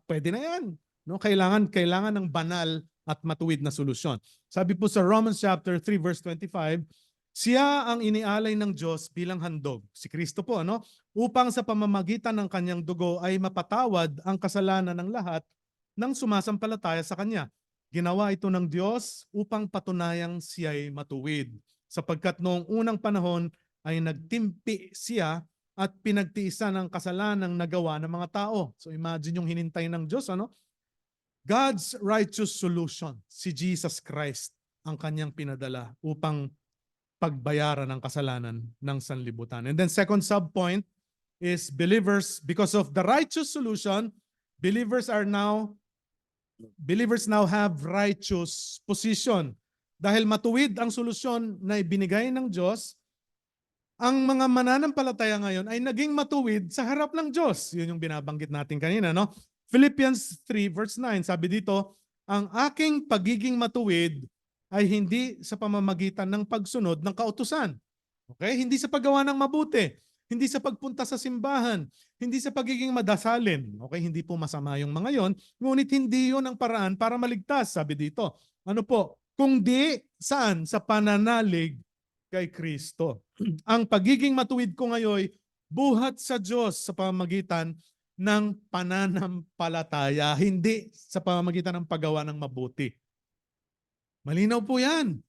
pwede na yan. No? Kailangan ng banal at matuwid na solusyon. Sabi po sa Romans chapter 3 verse 25, siya ang inialay ng Diyos bilang handog, si Kristo po, ano? Upang sa pamamagitan ng kanyang dugo ay mapatawad ang kasalanan ng lahat ng sumasampalataya sa kanya. Ginawa ito ng Diyos upang patunayang siya'y matuwid. Sapagkat noong unang panahon ay nagtimpi siya at pinagtiisan ang kasalanang nagawa ng mga tao. So imagine yung hinintay ng Diyos, ano? God's righteous solution, si Jesus Christ ang kanyang pinadala upang pagbayaran ang kasalanan ng sanlibutan. And then second subpoint is believers, because of the righteous solution, believers now have righteous position. Dahil matuwid ang solusyon na ibinigay ng Diyos, ang mga mananampalataya ngayon ay naging matuwid sa harap ng Diyos. Yun yung binabanggit natin kanina, no? Philippians 3 verse 9, sabi dito, ang aking pagiging matuwid ay hindi sa pamamagitan ng pagsunod ng kautusan. Okay? Hindi sa paggawa ng mabuti. Hindi sa pagpunta sa simbahan, hindi sa pagiging madasalin. Okay, hindi po masama yung mga yon, ngunit hindi yon ang paraan para maligtas, sabi dito. Ano po? Kung di, saan? Sa pananalig kay Kristo. Ang pagiging matuwid ko ngayon, buhat sa Diyos sa pamamagitan ng pananampalataya, hindi sa pamamagitan ng paggawa ng mabuti. Malinaw po yan.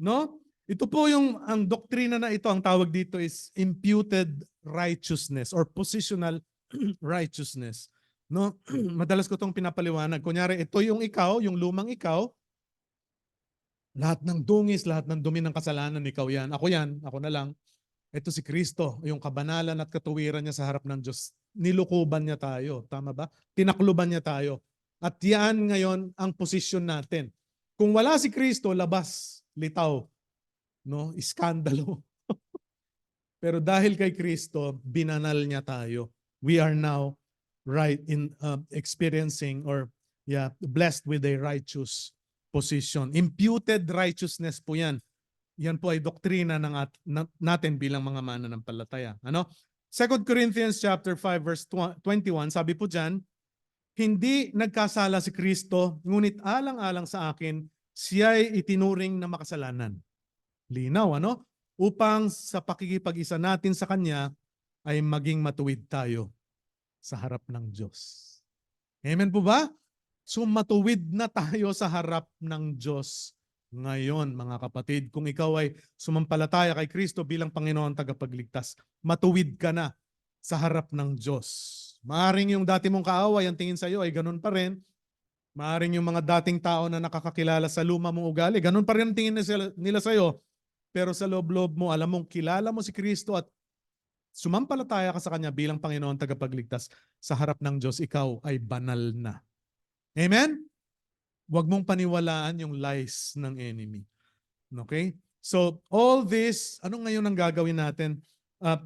No? Ito po ang doktrina na ito, ang tawag dito is imputed righteousness or positional righteousness. No? Madalas ko itong pinapaliwanag. Kunyari, ito yung ikaw, yung lumang ikaw, lahat ng dungis, lahat ng dumi ng kasalanan, ikaw yan, ako na lang. Ito si Kristo, yung kabanalan at katuwiran niya sa harap ng Diyos. Nilukuban niya tayo, tama ba? Tinakluban niya tayo. At yan ngayon ang posisyon natin. Kung wala si Kristo, labas, litaw. No, iskandalo. Pero dahil kay Kristo, binanal niya tayo. We are now right in experiencing or blessed with a righteous position. Imputed righteousness po yan. Yan po ay doktrina natin bilang mga mananampalataya. Ano? 2 Corinthians chapter 5 verse 21, sabi po diyan, hindi nagkasala si Kristo, ngunit alang-alang sa akin, siya'y itinuring na makasalanan. Linaw, ano? Upang sa pakikipag-isa natin sa Kanya ay maging matuwid tayo sa harap ng Diyos. Amen po ba? So matuwid na tayo sa harap ng Diyos ngayon, mga kapatid. Kung ikaw ay sumampalataya kay Kristo bilang Panginoon tagapagligtas, matuwid ka na sa harap ng Diyos. Maaring yung dati mong kaaway, ang tingin sa iyo ay ganun pa rin. Maaring yung mga dating tao na nakakakilala sa luma mong ugali, ganun pa rin ang tingin nila sa iyo. Pero sa loob-loob mo, alam mong kilala mo si Kristo at sumampalataya ka sa Kanya bilang Panginoon tagapagligtas, sa harap ng Diyos, ikaw ay banal na. Amen? Huwag mong paniwalaan yung lies ng enemy. Okay? So, all this, ano ngayon ang gagawin natin?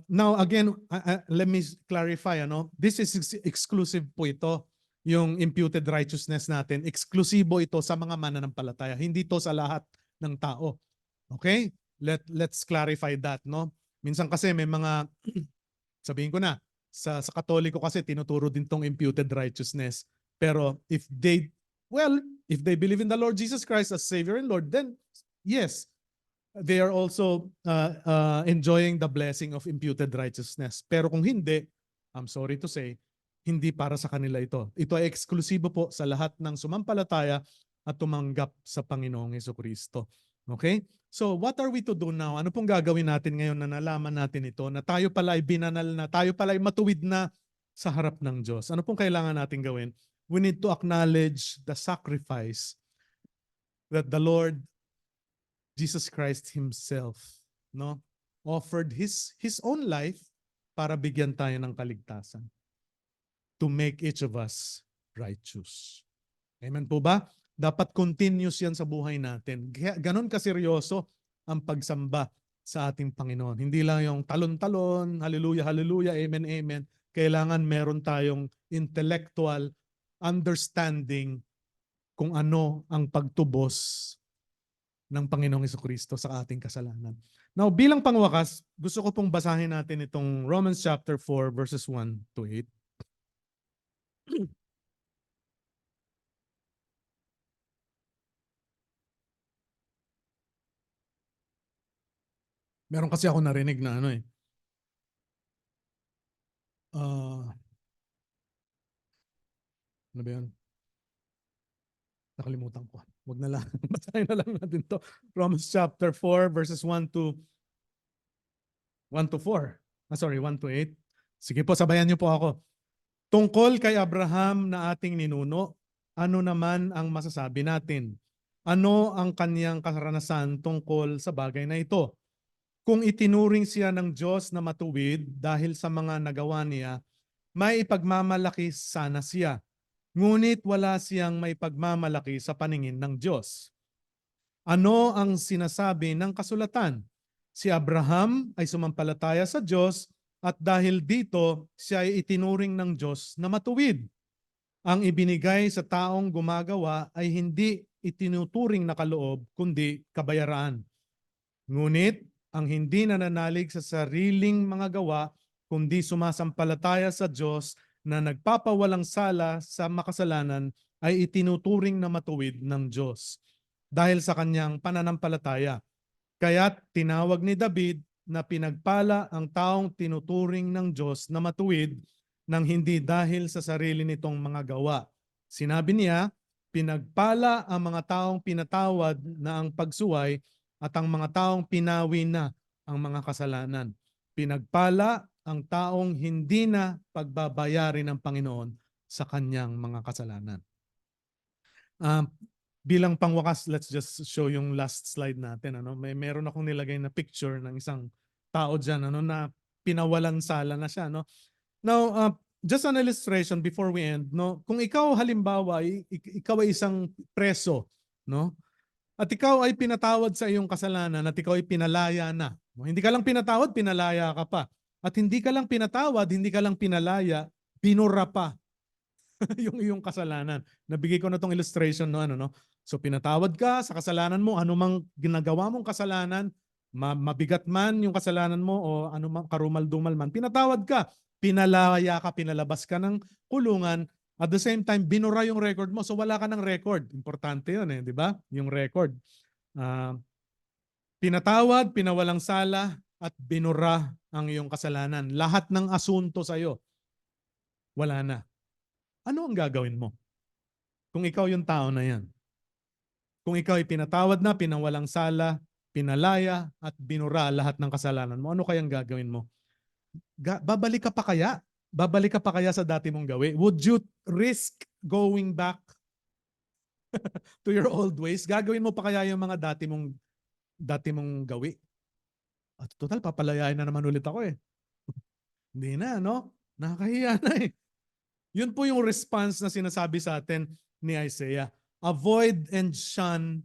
Now, again, let me clarify. This is exclusive po ito, yung imputed righteousness natin. Eksklusibo ito sa mga mananampalataya. Hindi ito sa lahat ng tao. Okay? Let's clarify that. No? Minsan kasi may mga, sabihin ko na, sa Katoliko kasi tinuturo din tong imputed righteousness. Pero if they believe in the Lord Jesus Christ as Savior and Lord, then yes, they are also enjoying the blessing of imputed righteousness. Pero kung hindi, I'm sorry to say, hindi para sa kanila ito. Ito ay eksklusibo po sa lahat ng sumampalataya at tumanggap sa Panginoong Jesucristo. Okay? So what are we to do now? Ano pong gagawin natin ngayon na nalaman natin ito, na tayo pala ay binanal na, tayo pala ay matuwid na sa harap ng Diyos? Ano pong kailangan natin gawin? We need to acknowledge the sacrifice that the Lord Jesus Christ Himself offered His own life para bigyan tayo ng kaligtasan. To make each of us righteous. Amen po ba? Dapat continuous yan sa buhay natin. Ganon kaseryoso ang pagsamba sa ating Panginoon. Hindi lang yung talon-talon, hallelujah, hallelujah, amen, amen. Kailangan meron tayong intellectual understanding kung ano ang pagtubos ng Panginoong Jesucristo sa ating kasalanan. Now, bilang pangwakas, gusto ko pong basahin natin itong Romans chapter 4 verses 1 to 8. Meron kasi ako narinig na ano ano ba yun? Nakalimutan ko. Wag na lang. Basahin na lang natin to. Romans chapter 4 verses 1 to 4. 1 to 8. Sige po, sabayan niyo po ako. Tungkol kay Abraham na ating ninuno, ano naman ang masasabi natin? Ano ang kanyang karanasan tungkol sa bagay na ito? Kung itinuring siya ng Diyos na matuwid dahil sa mga nagawa niya, may ipagmamalaki sana siya. Ngunit wala siyang may pagmamalaki sa paningin ng Diyos. Ano ang sinasabi ng kasulatan? Si Abraham ay sumampalataya sa Diyos at dahil dito siya ay itinuring ng Diyos na matuwid. Ang ibinigay sa taong gumagawa ay hindi itinuturing na kaloob kundi kabayaran. Ngunit ang hindi nananalig sa sariling mga gawa kundi sumasampalataya sa Diyos na nagpapawalang sala sa makasalanan ay itinuturing na matuwid ng Diyos dahil sa kanyang pananampalataya. Kaya't tinawag ni David na pinagpala ang taong tinuturing ng Diyos na matuwid nang hindi dahil sa sarili nitong mga gawa. Sinabi niya, pinagpala ang mga taong pinatawad na ang pagsuway at ang mga taong pinawi na ang mga kasalanan. Pinagpala ang taong hindi na pagbabayarin ng Panginoon sa kanyang mga kasalanan. Bilang pangwakas, let's just show yung last slide natin. Meron akong nilagay na picture ng isang tao dyan na pinawalan sala na siya. Now, just an illustration before we end. Kung ikaw halimbawa, ikaw ay isang preso, at ikaw ay pinatawad sa iyong kasalanan at ikaw ay pinalaya na Hindi ka lang pinatawad, pinalaya ka pa. At hindi ka lang pinatawad, hindi ka lang pinalaya, binura pa yung iyong kasalanan. Nabigay ko na tong illustration no ano no. So pinatawad ka sa kasalanan mo, anumang ginagawa mong kasalanan, mabigat man yung kasalanan mo o anumang karumal-dumal man, pinatawad ka, pinalaya ka, pinalabas ka ng kulungan. At the same time, binura yung record mo. So wala ka ng record. Importante yun di ba? Yung record. Pinatawad, pinawalang sala, at binura ang iyong kasalanan. Lahat ng asunto sa iyo, wala na. Ano ang gagawin mo? Kung ikaw yung tao na yan. Kung ikaw ay pinatawad na, pinawalang sala, pinalaya, at binura lahat ng kasalanan mo, ano kayang gagawin mo? Babalik ka pa kaya? Babalik ka pa kaya sa dati mong gawi? Would you risk going back to your old ways? Gagawin mo pa kaya yung mga dati mong gawi? At total, papalayain na naman ulit ako eh. Hindi na, no? Nakakahiya na eh. Yun po yung response na sinasabi sa atin ni Isaiah. Avoid and shun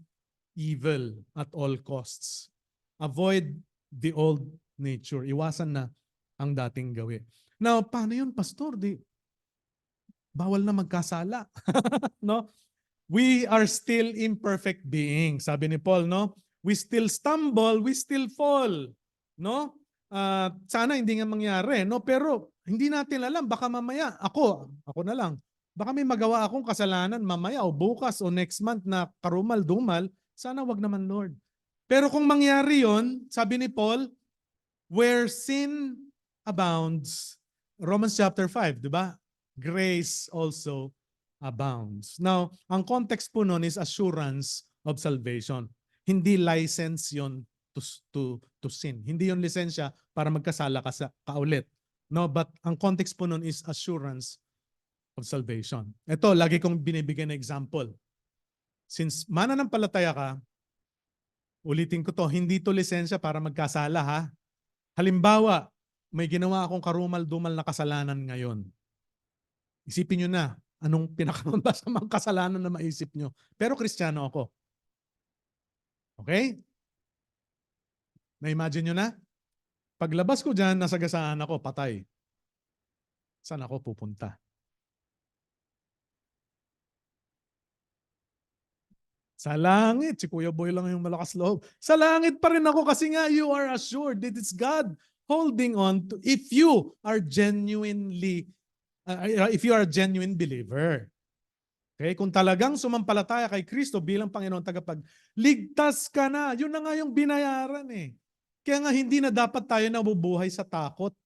evil at all costs. Avoid the old nature. Iwasan na ang dating gawi. Now, paano yun, Pastor? Bawal na magkasala. No? We are still imperfect beings, sabi ni Paul, no? We still stumble, we still fall, no? Sana hindi nga mangyari, no? Pero hindi natin alam, baka mamaya ako na lang. Baka may magawa akong kasalanan mamaya o bukas o next month na karumal-dumal, sana wag naman, Lord. Pero kung mangyari 'yon, sabi ni Paul, where sin abounds, Romans chapter 5, 'di ba? Grace also abounds. Now, ang context po nun is assurance of salvation. Hindi license yon to sin. Hindi yon lisensya para magkasala ka ulit. No, but ang context po nun is assurance of salvation. Ito, lagi kong binibigyan na example. Since mananampalataya ka, ulitin ko to, hindi to lisensya para magkasala ha. Halimbawa, may ginawa akong karumal-dumal na kasalanan ngayon. Isipin nyo na, anong pinakamasamang kasalanan na maisip nyo. Pero Kristiyano ako. Okay? Na-imagine nyo na? Paglabas ko dyan, nasagasaan ako, patay. Saan ako pupunta? Sa langit. Si Kuya Boy lang yung malakas loob. Sa langit pa rin ako kasi nga you are assured that it's God holding on to if you are genuinely if you are a genuine believer. Okay? Kung talagang sumampalataya kay Kristo bilang Panginoon tagapagligtas ka na. Yun na nga yung binayaran eh. Kaya nga hindi na dapat tayo nabubuhay sa takot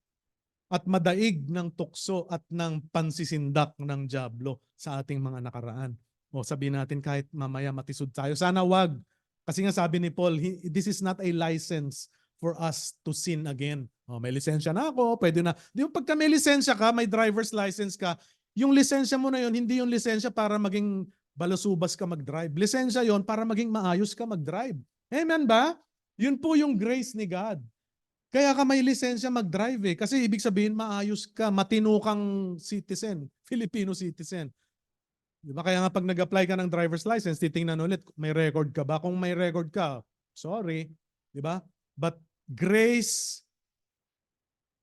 at madaig ng tukso at ng pansisindak ng dyablo sa ating mga nakaraan. O sabihin natin kahit mamaya matisod tayo. Sana wag. Kasi nga sabi ni Paul, this is not a license for us to sin again. O, may lisensya na ako, pwede na. Di ba pagka may lisensya ka, may driver's license ka, yung lisensya mo na yun, hindi yung lisensya para maging balasubas ka mag-drive. Lisensya yon para maging maayos ka mag-drive. Amen ba? Yun po yung grace ni God. Kaya ka may lisensya mag-drive eh. Kasi ibig sabihin maayos ka, matino kang citizen, Filipino citizen. Di ba? Kaya nga pag nag-apply ka ng driver's license, titingnan ulit, may record ka ba? Kung may record ka, sorry. Di ba? But grace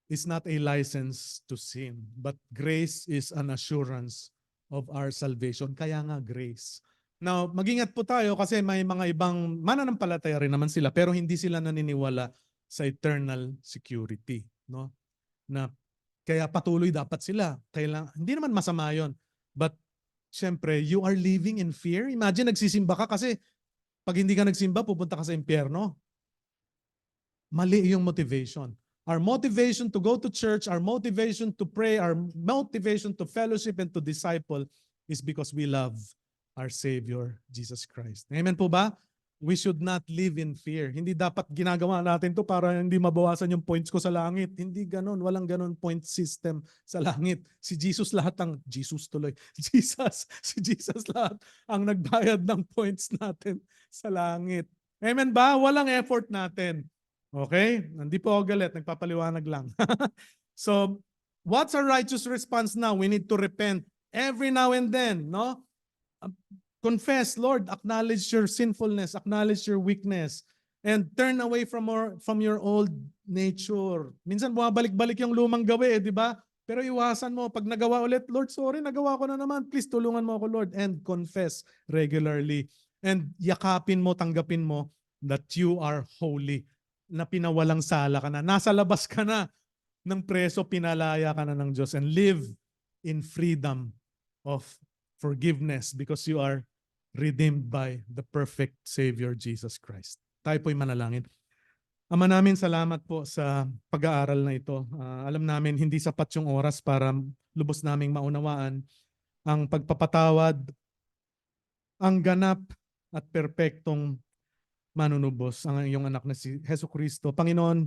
is not a license to sin, but grace is an assurance of our salvation. Kaya nga grace. Now, mag-ingat po tayo kasi may mga ibang mananampalataya rin naman sila pero hindi sila naniniwala sa eternal security, no? Na kaya patuloy dapat sila. Hindi naman masama 'yon. But syempre, you are living in fear. Imagine nagsisimba ka kasi pag hindi ka nagsimba, pupunta ka sa impyerno. Mali yung motivation. Our motivation to go to church, our motivation to pray, our motivation to fellowship and to disciple is because we love our Savior, Jesus Christ. Amen po ba? We should not live in fear. Hindi dapat ginagawa natin to para hindi mabawasan yung points ko sa langit. Hindi ganon. Walang ganon point system sa langit. Si Jesus lahat si Jesus lahat ang nagbayad ng points natin sa langit. Amen ba? Walang effort natin. Okay? Hindi po ako galit. Nagpapaliwanag lang. So, what's our righteous response now? We need to repent every now and then, no? Confess, Lord, acknowledge your sinfulness, acknowledge your weakness. And turn away from your old nature. Minsan bumabalik-balik yung lumang gawi, di ba? Pero iwasan mo. Pag nagawa ulit, Lord, sorry, nagawa ko na naman. Please tulungan mo ako, Lord. And confess regularly. And yakapin mo, tanggapin mo that you are holy. Na pinawalang sala ka na. Nasa labas ka na ng preso, pinalaya ka na ng Diyos. And live in freedom of forgiveness because you are redeemed by the perfect Savior, Jesus Christ. Tayo po'y manalangin. Ama namin, salamat po sa pag-aaral na ito. Alam namin hindi sapat yung oras para lubos naming maunawaan ang pagpapatawad, ang ganap at perpektong manunubos, ang iyong anak na si Hesus Kristo. Panginoon,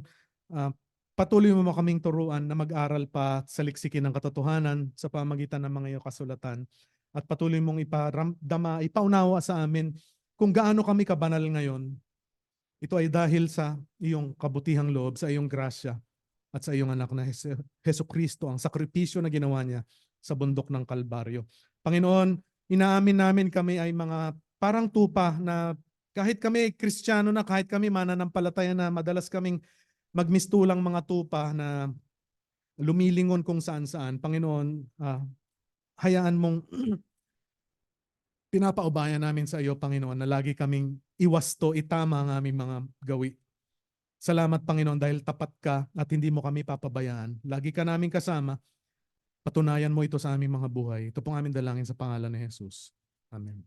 patuloy mo kaming turuan na mag-aral pa sa liksikin ng katotohanan sa pamagitan ng mga iyong kasulatan. At patuloy mong ipaunawa sa amin kung gaano kami kabanal ngayon. Ito ay dahil sa iyong kabutihang loob, sa iyong grasya, at sa iyong anak na Hesus Kristo, ang sakripisyo na ginawa niya sa bundok ng Kalbaryo. Panginoon, inaamin namin kami ay mga parang tupa na kahit kami Kristiyano na, kahit kami mananampalataya na, madalas kaming magmistulang mga tupa na lumilingon kung saan-saan. Panginoon, hayaan mong pinapaubayan namin sa iyo, Panginoon, na lagi kaming iwasto, itama ang aming mga gawi. Salamat, Panginoon, dahil tapat ka at hindi mo kami papabayaan. Lagi ka namin kasama. Patunayan mo ito sa aming mga buhay. Ito pong aming dalangin sa pangalan ni Jesus. Amen.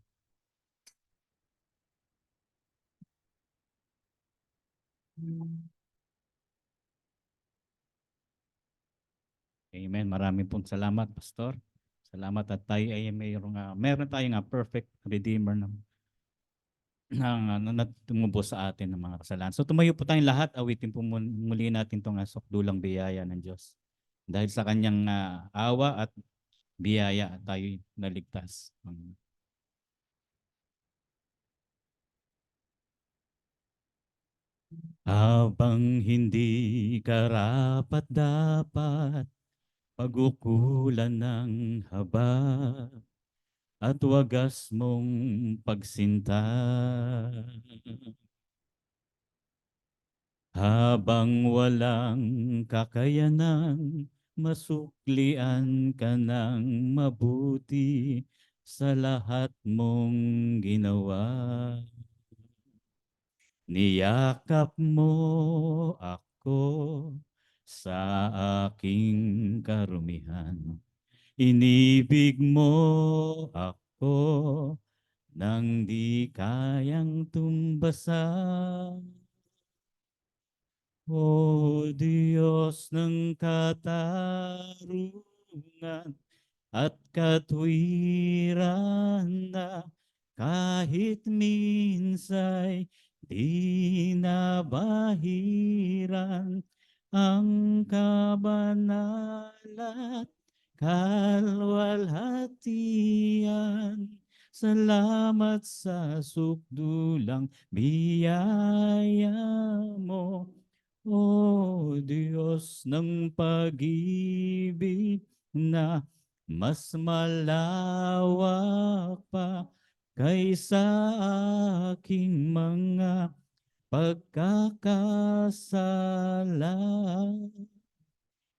Amen. Maraming pong salamat, Pastor. Salamat at tayo ay meron tayong perfect redeemer na tumubos sa atin ng mga kasalanan. So tumayo po tayong lahat, awitin po muli natin itong sukdulang biyaya ng Diyos. Dahil sa kanyang awa at biyaya, tayo naligtas. Habang hindi karapat-dapat, pag-ukulan ng haba at wagas mong pagsinta. Habang walang kakayanan, masuklian ka ng mabuti sa lahat mong ginawa. Niyakap mo ako sa aking karumihan. Inibig mo ako nang di kayang tumbasan. O Diyos ng katarungan at katwiran na kahit minsay di nabahiran ang kabanalat kalwalhatian. Salamat sa sukdulang biyaya mo, O Diyos ng pag-ibig na mas malawak pa kaysa aking mga pagkakasala.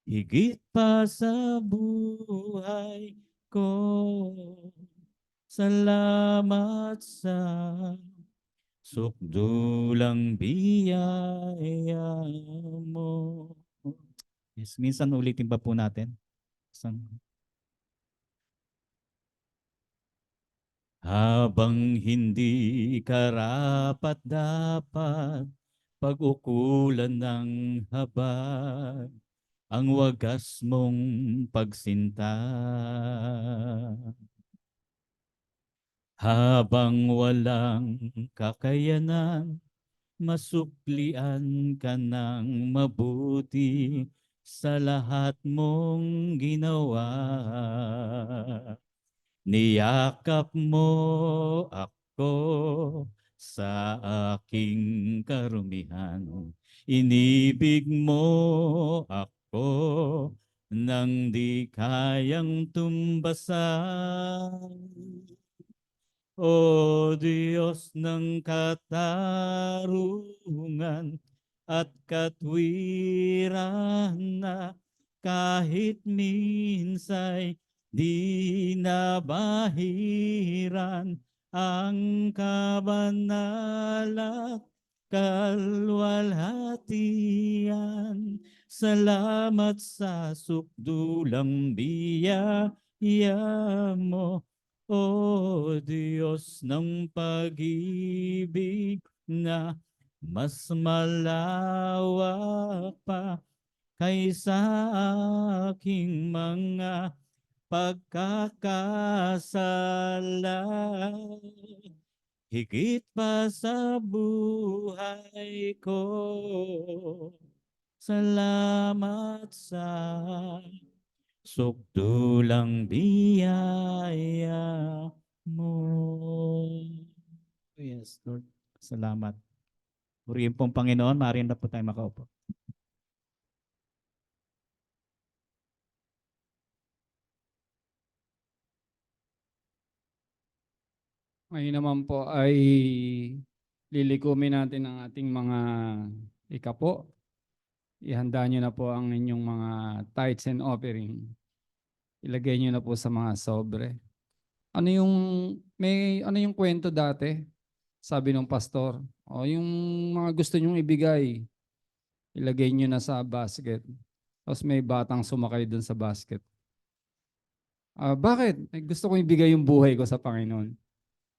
Higit pa sa buhay ko, salamat sa sukdulang biyaya mo. Yes, minsan ulitin pa po natin. Habang hindi karapat-dapat, pag-ukulan ng habag, ang wagas mong pagsinta. Habang walang kakayanan, masuklian ka ng mabuti sa lahat mong ginawa. Niyakap mo ako sa aking karumihan. Inibig mo ako nang di kayang tumbasan. O Diyos ng katarungan at katwiran na kahit minsay di nabahiran ang kabanalat kalwalhatian. Salamat sa sukdulang biyaya mo, O Diyos ng pag-ibig na mas malawak pa kaysa aking mga pagkakasala. Higit pa sa buhay ko, salamat sa sukdulang biyaya mo. Yes, Lord. Salamat. Purihin pong Panginoon, maaari na po tayo makaupo. Ngayon naman po ay lilikumin natin ang ating mga ikapo. Ihanda nyo na po ang inyong mga tithes and offering. Ilagay nyo na po sa mga sobre. Ano yung kwento dati? Sabi ng pastor, o yung mga gusto nyong ibigay, ilagay nyo na sa basket. Tapos may batang sumakay dun sa basket. Bakit? Gusto kong ibigay yung buhay ko sa Panginoon.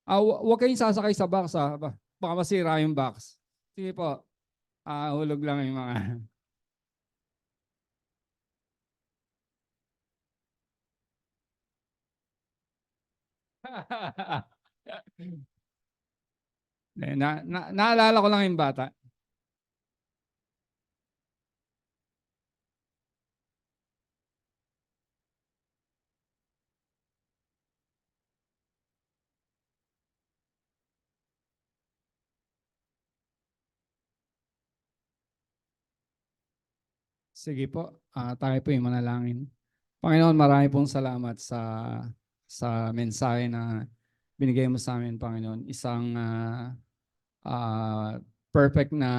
Huwag kayong sasakay sa box ha. Baka masira yung box. Sige po. Hulog lang yung mga... Naalala ko lang yung bata. Sige po, tayo po yung manalangin. Panginoon, marami pong salamat sa mensahe na binigay mo sa amin, Panginoon. Isang perfect na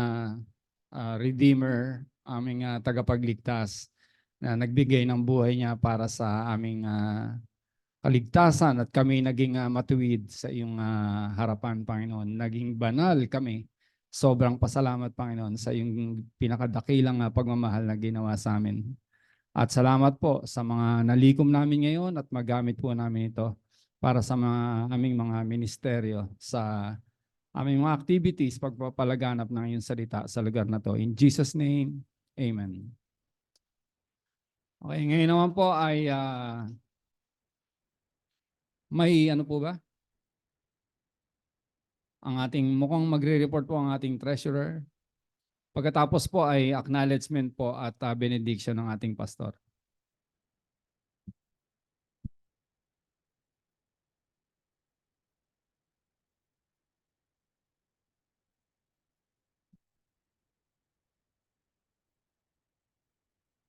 Redeemer, aming tagapagligtas na nagbigay ng buhay niya para sa aming kaligtasan at kami naging matuwid sa iyong harapan, Panginoon. Naging banal kami. Sobrang pasalamat, Panginoon, sa iyong pinakadakilang pagmamahal na ginawa sa amin. At salamat po sa mga nalikom namin ngayon at magamit po namin ito para sa aming mga ministeryo sa aming mga activities, pagpapalaganap ng iyong salita sa lugar na to. In Jesus' name, Amen. Okay, ngayon naman po ay may ano po ba? Ang ating mukhang magre-report po ang ating treasurer. Pagkatapos po ay acknowledgement po at benediction ng ating pastor.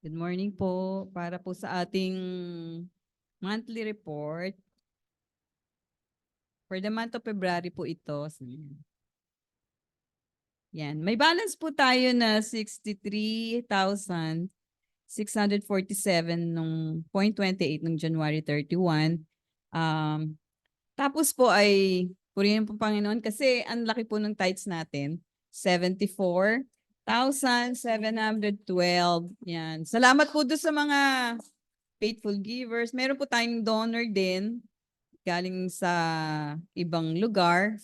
Good morning po. Para po sa ating monthly report, for the month of February po ito. Yan. May balance po tayo na 63,647 nung 0.28 nung January 31. Tapos po ay purihin po Panginoon kasi ang laki po ng tithes natin. 74,712. Yan. Salamat po doon sa mga faithful givers. Meron po tayong donor din galing sa ibang lugar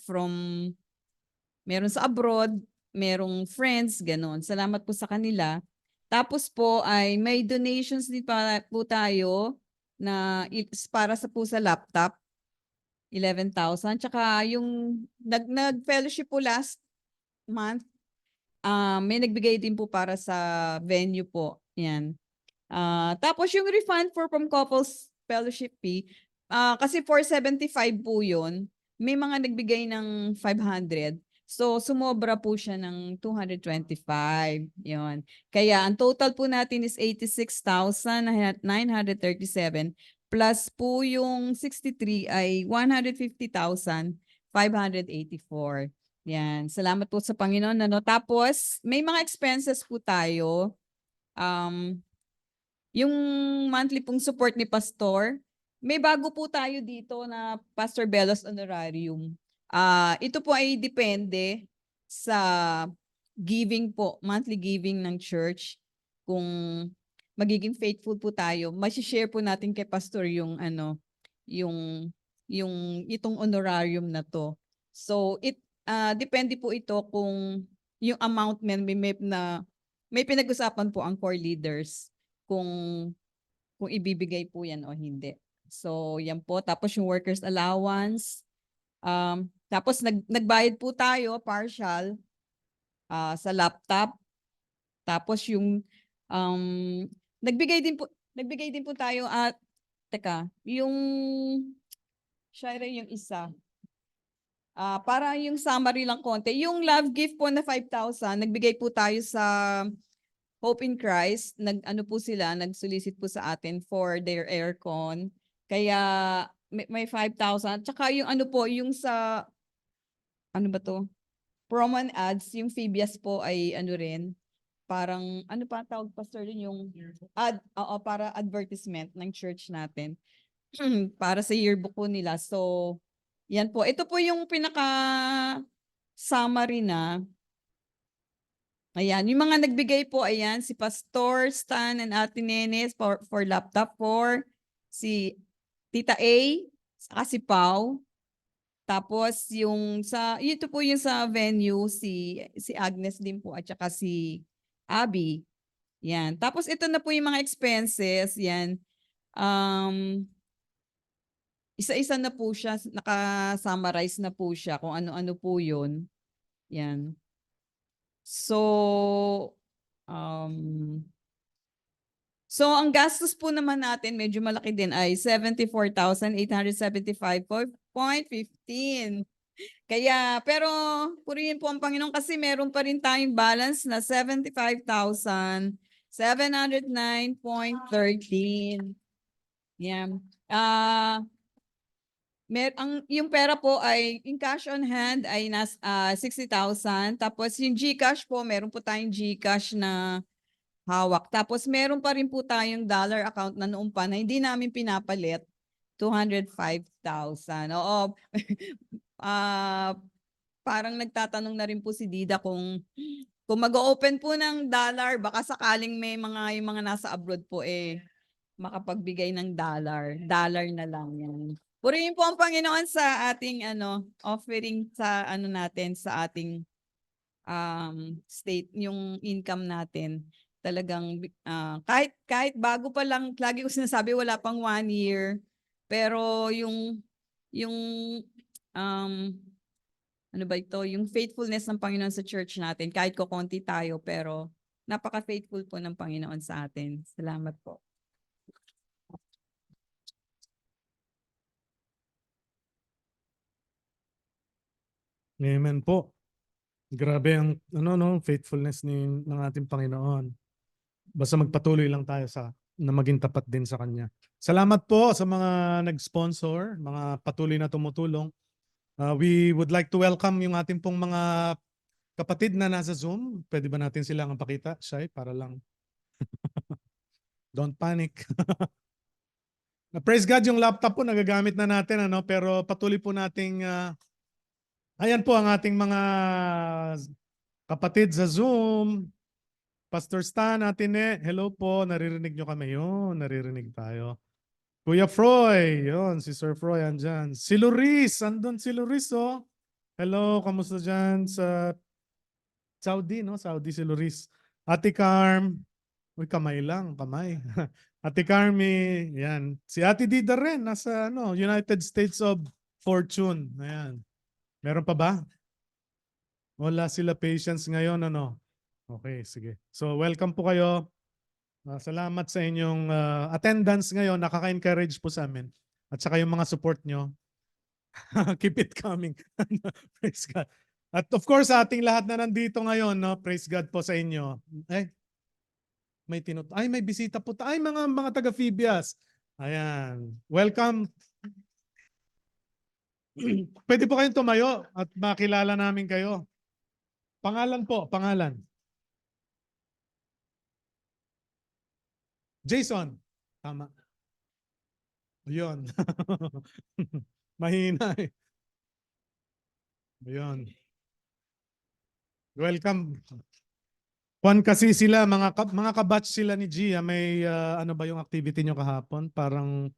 meron sa abroad, merong friends, ganon. Salamat po sa kanila. Tapos po ay may donations din po tayo na para po sa laptop, 11,000. Tsaka yung nag-fellowship po last month, may nagbigay din po para sa venue po. Yan. Tapos yung refund from couples fellowship fee, kasi 475 po yun, may mga nagbigay ng 500. So, sumobra po siya ng 225. Yun. Kaya, ang total po natin is 86,937. plus po yung 63 ay 150,584. Yan. Salamat po sa Panginoon. Ano? Tapos, may mga expenses po tayo. Yung monthly pong support ni Pastor, may bago po tayo dito na Pastor Belos Honorarium. Ito po ay depende sa giving po, monthly giving ng church. Kung magiging faithful po tayo, share po natin kay Pastor yung yung itong honorarium na to. So depende po ito kung yung amount may pinag-usapan po ang core leaders kung ibibigay po yan o hindi. So yan po, tapos yung workers allowance, tapos nagbayad po tayo partial sa laptop. Tapos yung nagbigay din po tayo at yung Shira yung isa. Para yung summary lang konti. Yung love gift po na 5,000, nagbigay po tayo sa Hope in Christ. Nag-solicit po sa atin for their aircon. Kaya may 5,000. Tsaka yung yung sa promo and ads, yung Phoebias po ay rin, parang pa tawag Pastor din yung para advertisement ng church natin para sa yearbook po nila. So yan po, ito po yung pinaka summary na. Ayan, yung mga nagbigay po, ayan, si Pastor Stan and Ate Nenes for laptop 4, si Tita A, saka si Pau. Tapos ito po yung sa venue, si Agnes din po at saka si Abby. Yan. Tapos ito na po yung mga expenses. Yan. Isa-isa na po siya, naka-summarize na po siya kung ano-ano po yun. Yan. So, ang gastos po naman natin, medyo malaki din, ay 74,875.15. Pero purihin po ang Panginoon kasi meron pa rin tayong balance na 75,709.13. Yan. Yung pera po ay, yung cash on hand ay 60,000. Tapos yung GCash po, meron po tayong GCash na hawak. Tapos meron pa rin po tayong dollar account na noong pa na hindi namin pinapalit, 205,000. Oo. Parang nagtatanong na rin po si Dida kung mag-open po ng dollar, baka sakaling may yung mga nasa abroad po makapagbigay ng dollar na lang yan. Purihin po ang Panginoon sa ating offering sa natin sa ating state, yung income natin. Talagang kahit bago pa lang, lagi ko sinasabi wala pang 1 year, pero yung yung faithfulness ng Panginoon sa church natin, kahit kukonti tayo, pero napaka-faithful po ng Panginoon sa atin. Salamat po. Amen po. Grabe ang faithfulness ng ating Panginoon. Basta magpatuloy lang tayo na maging tapat din sa Kanya. Salamat po sa mga nag-sponsor, mga patuloy na tumutulong. We would like to welcome yung ating pong mga kapatid na nasa Zoom. Pwede ba natin silang pakita, Shai, para lang. Don't panic. Praise God, yung laptop po nagagamit na natin, pero patuloy po nating ayan po ang ating mga kapatid sa Zoom. Pastor Stan, Ate Ne, hello po. Naririnig nyo kami yun. Naririnig tayo. Kuya Froy, yun. Si Sir Froy andyan. Si Luris, andun si Luris, oh. Hello, kamusta dyan sa Saudi, no? Saudi si Luris. Ate Carm, uy, kamay lang, kamay. Ate Carmi, yan. Si Ate Dida rin, nasa United States of Fortune. Ayan. Meron pa ba? Wala sila patience ngayon, Okay, sige. So welcome po kayo. Salamat sa inyong attendance ngayon. Nakaka-encourage po sa amin. At saka yung mga support nyo. Keep it coming. Praise God. At of course, sa ating lahat na nandito ngayon, praise God po sa inyo. May bisita po. Mga taga-Phoebias. Ayan. Welcome. Pwede po kayong tumayo at makilala namin kayo. Pangalan po, pangalan. Jason. Tama. Ayun. Mahina eh. Ayun. Welcome. Juan kasi sila, mga kabatch sila ni Gia. May ano ba yung activity nyo kahapon? Parang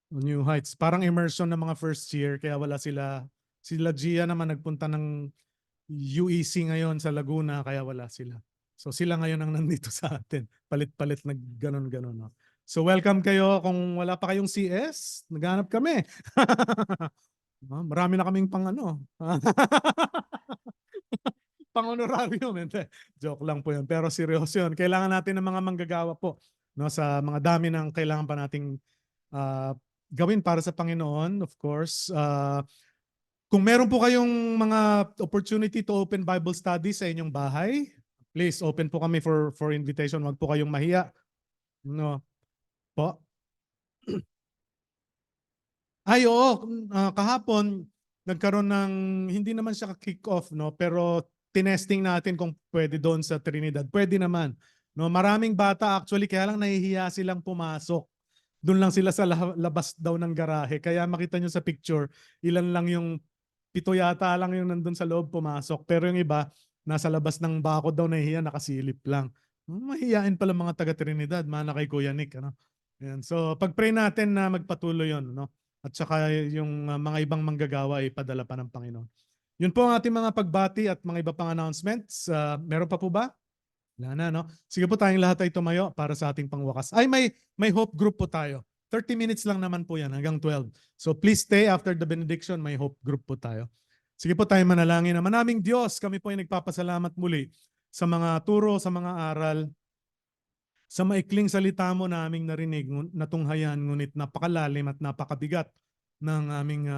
New Heights. Parang immersion ng mga first year. Kaya wala sila. Sila Gia naman nagpunta ng UEC ngayon sa Laguna. Kaya wala sila. So sila ngayon ang nandito sa atin. Palit-palit na ganon-ganon. No? So welcome kayo. Kung wala pa kayong CS, naghanap kami. Marami na kaming pang ano. Pang honorarium. Hindi. Joke lang po yun. Pero seryoso yun. Kailangan natin ng mga manggagawa po. No, sa mga dami ng kailangan pa nating gawin para sa Panginoon, of course. Kung meron po kayong mga opportunity to open Bible study sa inyong bahay, please open po kami for invitation. Huwag po kayong mahiya. No. Po. Ay, oo. Kahapon, nagkaroon ng, hindi naman siya kick off, no? Pero tinesting natin kung pwede doon sa Trinidad. Pwede naman. No? Maraming bata actually, kaya lang nahihiya silang pumasok. Doon lang sila sa labas daw ng garahe. Kaya makita nyo sa picture, ilan lang yung, 7 yata lang yung nandun sa loob pumasok. Pero yung iba, nasa labas ng bakod daw nahihiya, nakasilip lang. Mahihiyain pala mga taga Trinidad, mana kay Kuya Nick. Ano? Ayan. So pag-pray natin na magpatuloy yun. No? At saka yung mga ibang manggagawa ay padala pa ng Panginoon. Yun po ang ating mga pagbati at mga iba pang announcements. Meron pa po ba? Wala na, no? Sige po tayong lahat ay tumayo para sa ating pangwakas. Ay, may hope group po tayo. 30 minutes lang naman po yan, hanggang 12. So please stay after the benediction, may hope group po tayo. Sige po tayong manalangin. Manaming Diyos, kami po ay nagpapasalamat muli sa mga turo, sa mga aral, sa maikling salita mo naming narinig, natunghayan, ngunit napakalalim at napakabigat ng aming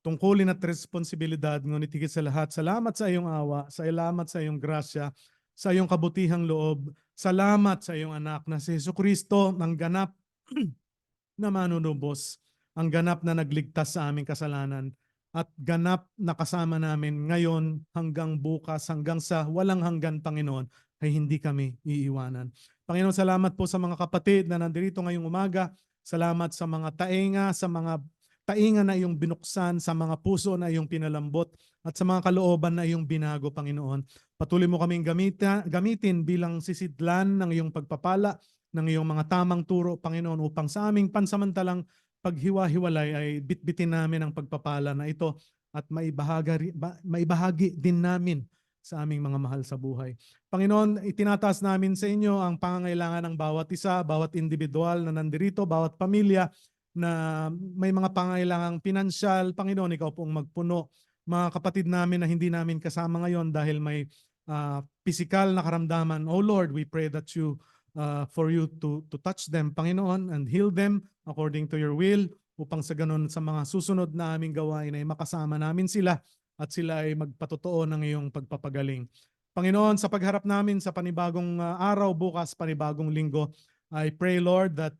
tungkulin at responsibilidad. Ngunit higit sa lahat, salamat sa iyong awa, salamat sa iyong grasya, sa iyong kabutihang loob, salamat sa iyong anak na si Jesucristo, ang ganap na manunubos, ang ganap na nagligtas sa aming kasalanan, at ganap na kasama namin ngayon hanggang bukas, hanggang sa walang hanggan, Panginoon, ay hindi kami iiwanan. Panginoon, salamat po sa mga kapatid na nandito ngayong umaga. Salamat sa mga tainga, sa mga tainga na iyong binuksan, sa mga puso na iyong pinalambot, at sa mga kalooban na iyong binago, Panginoon. Patuloy mo kaming gamitin bilang sisidlan ng iyong pagpapala, ng iyong mga tamang turo, Panginoon, upang sa aming pansamantalang paghiwa-hiwalay ay bitbitin namin ang pagpapala na ito at maibahagi din namin sa aming mga mahal sa buhay. Panginoon, itinataas namin sa inyo ang pangangailangan ng bawat isa, bawat individual na nandirito, bawat pamilya na may mga pangangailangang pinansyal. Panginoon, ikaw pong magpuno. Mga kapatid namin na hindi namin kasama ngayon dahil may physical na karamdaman. Oh Lord, we pray that for you to touch them, Panginoon, and heal them according to your will, upang sa ganun sa mga susunod na aming gawain ay makasama namin sila at sila ay magpatotoo ng iyong pagpapagaling. Panginoon, sa pagharap namin sa panibagong araw, bukas, panibagong linggo, I pray, Lord, that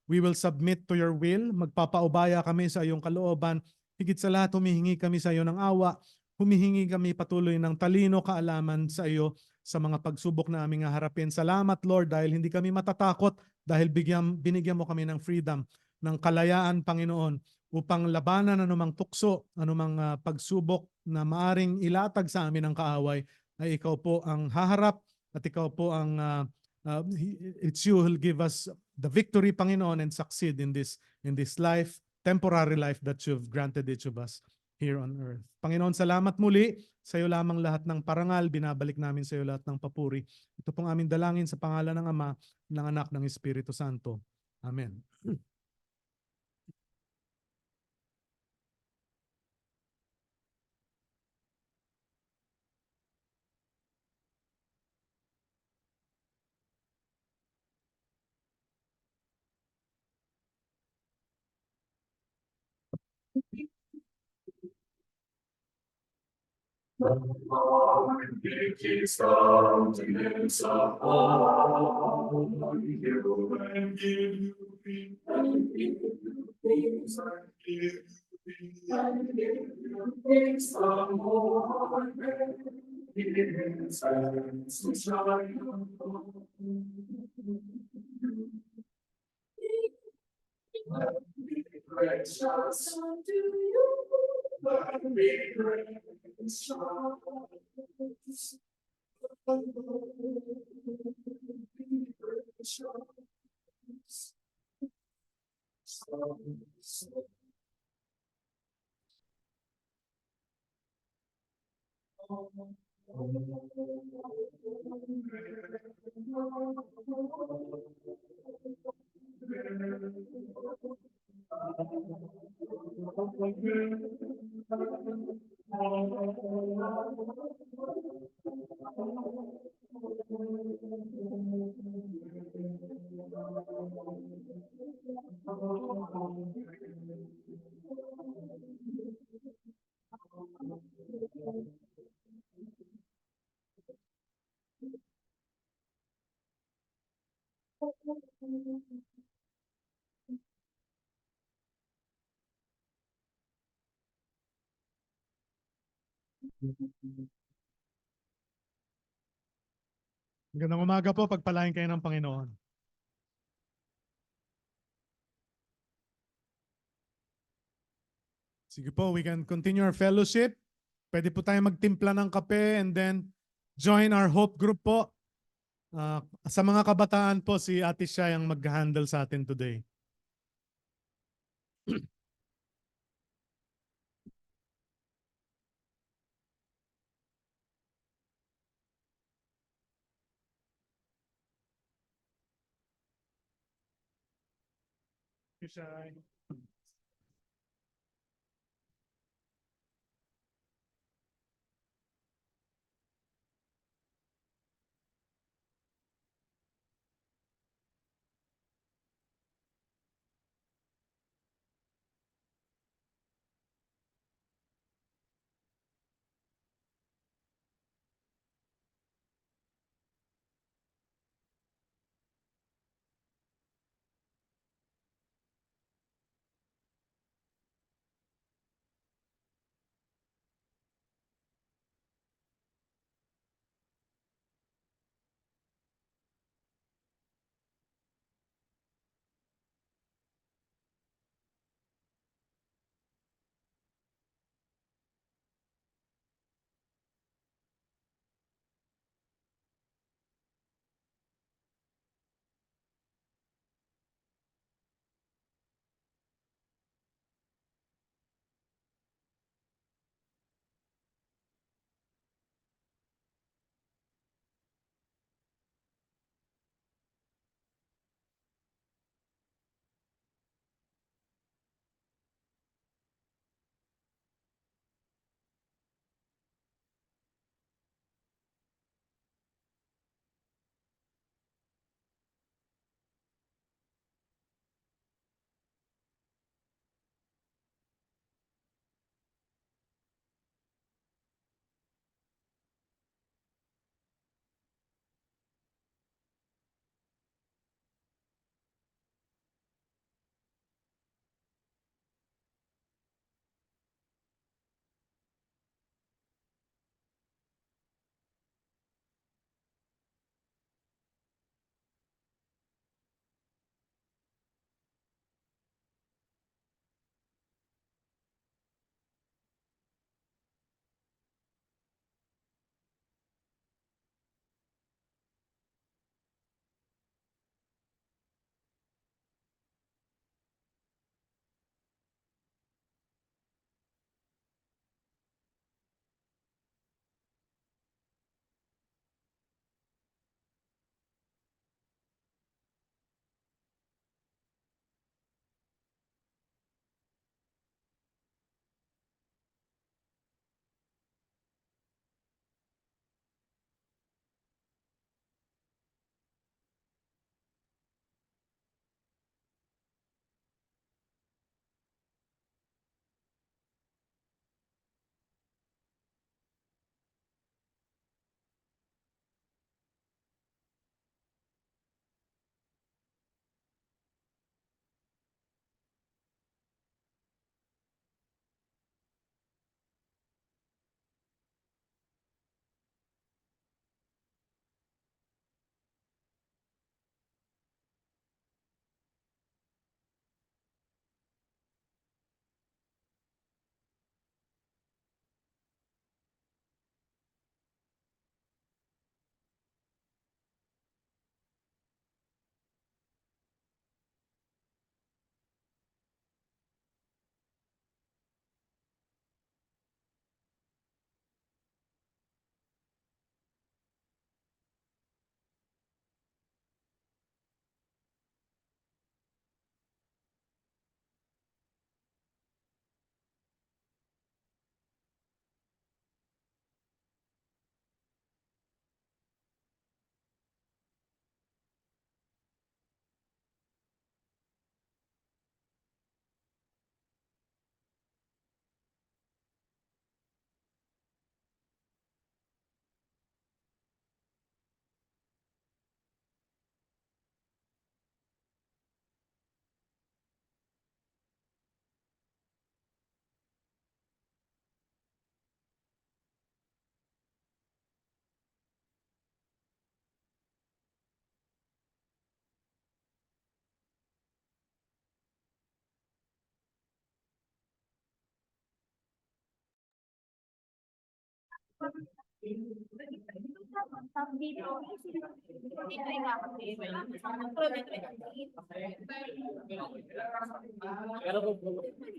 we will submit to your will. Magpapaubaya kami sa iyong kalooban. Higit sa lahat, humihingi kami sa iyo ng awa. Humihingi kami patuloy ng talino, kaalaman sa iyo sa mga pagsubok na aming haharapin. Salamat, Lord, dahil hindi kami matatakot, dahil binigyan mo kami ng freedom, ng kalayaan, Panginoon, upang labanan anumang tukso, anumang pagsubok na maaring ilatag sa amin ng kaaway, ay ikaw po ang haharap at ikaw po ang it's you who will give us the victory, Panginoon, and succeed in this life, temporary life that you've granted each of us here on earth. Panginoon, salamat muli. Sa iyo lamang lahat ng parangal, binabalik namin sa iyo lahat ng papuri. Ito pong aming dalangin sa pangalan ng Ama, ng Anak, ng Espiritu Santo. Amen. Magandang umaga po, pagpalain kayo ng Panginoon. Sige po, we can continue our fellowship. Pwede po tayo magtimpla ng kape and then join our hope group po. Sa mga kabataan po, si Ate Shai ang mag-handle sa atin today. Ate Shai.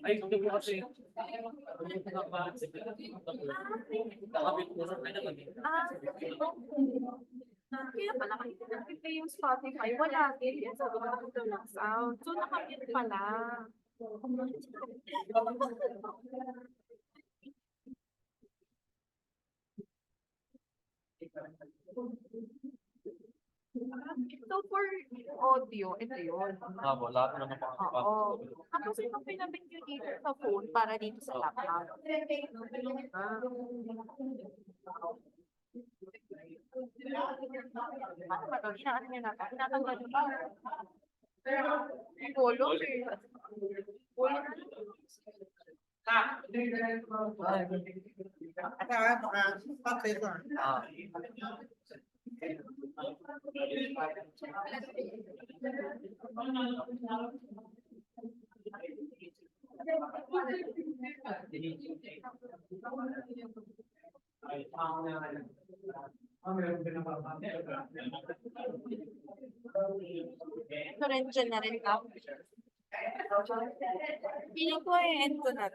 Ay, ito po kasi. Kaya pala kasi nag-play yung Spotify, wala din yan sa baba ng sound. So, nakamute pala. So, for audio, ito yun. Wala ko naman Oo. Tapos ito pinabit yung dito sa phone para dito sa laptop. Paano ba ito? Inaano niya natin? Tinatanggal niyo ba? Volume eh. Volume. Ito rin dyan na rin ako. Piling ko end ko na.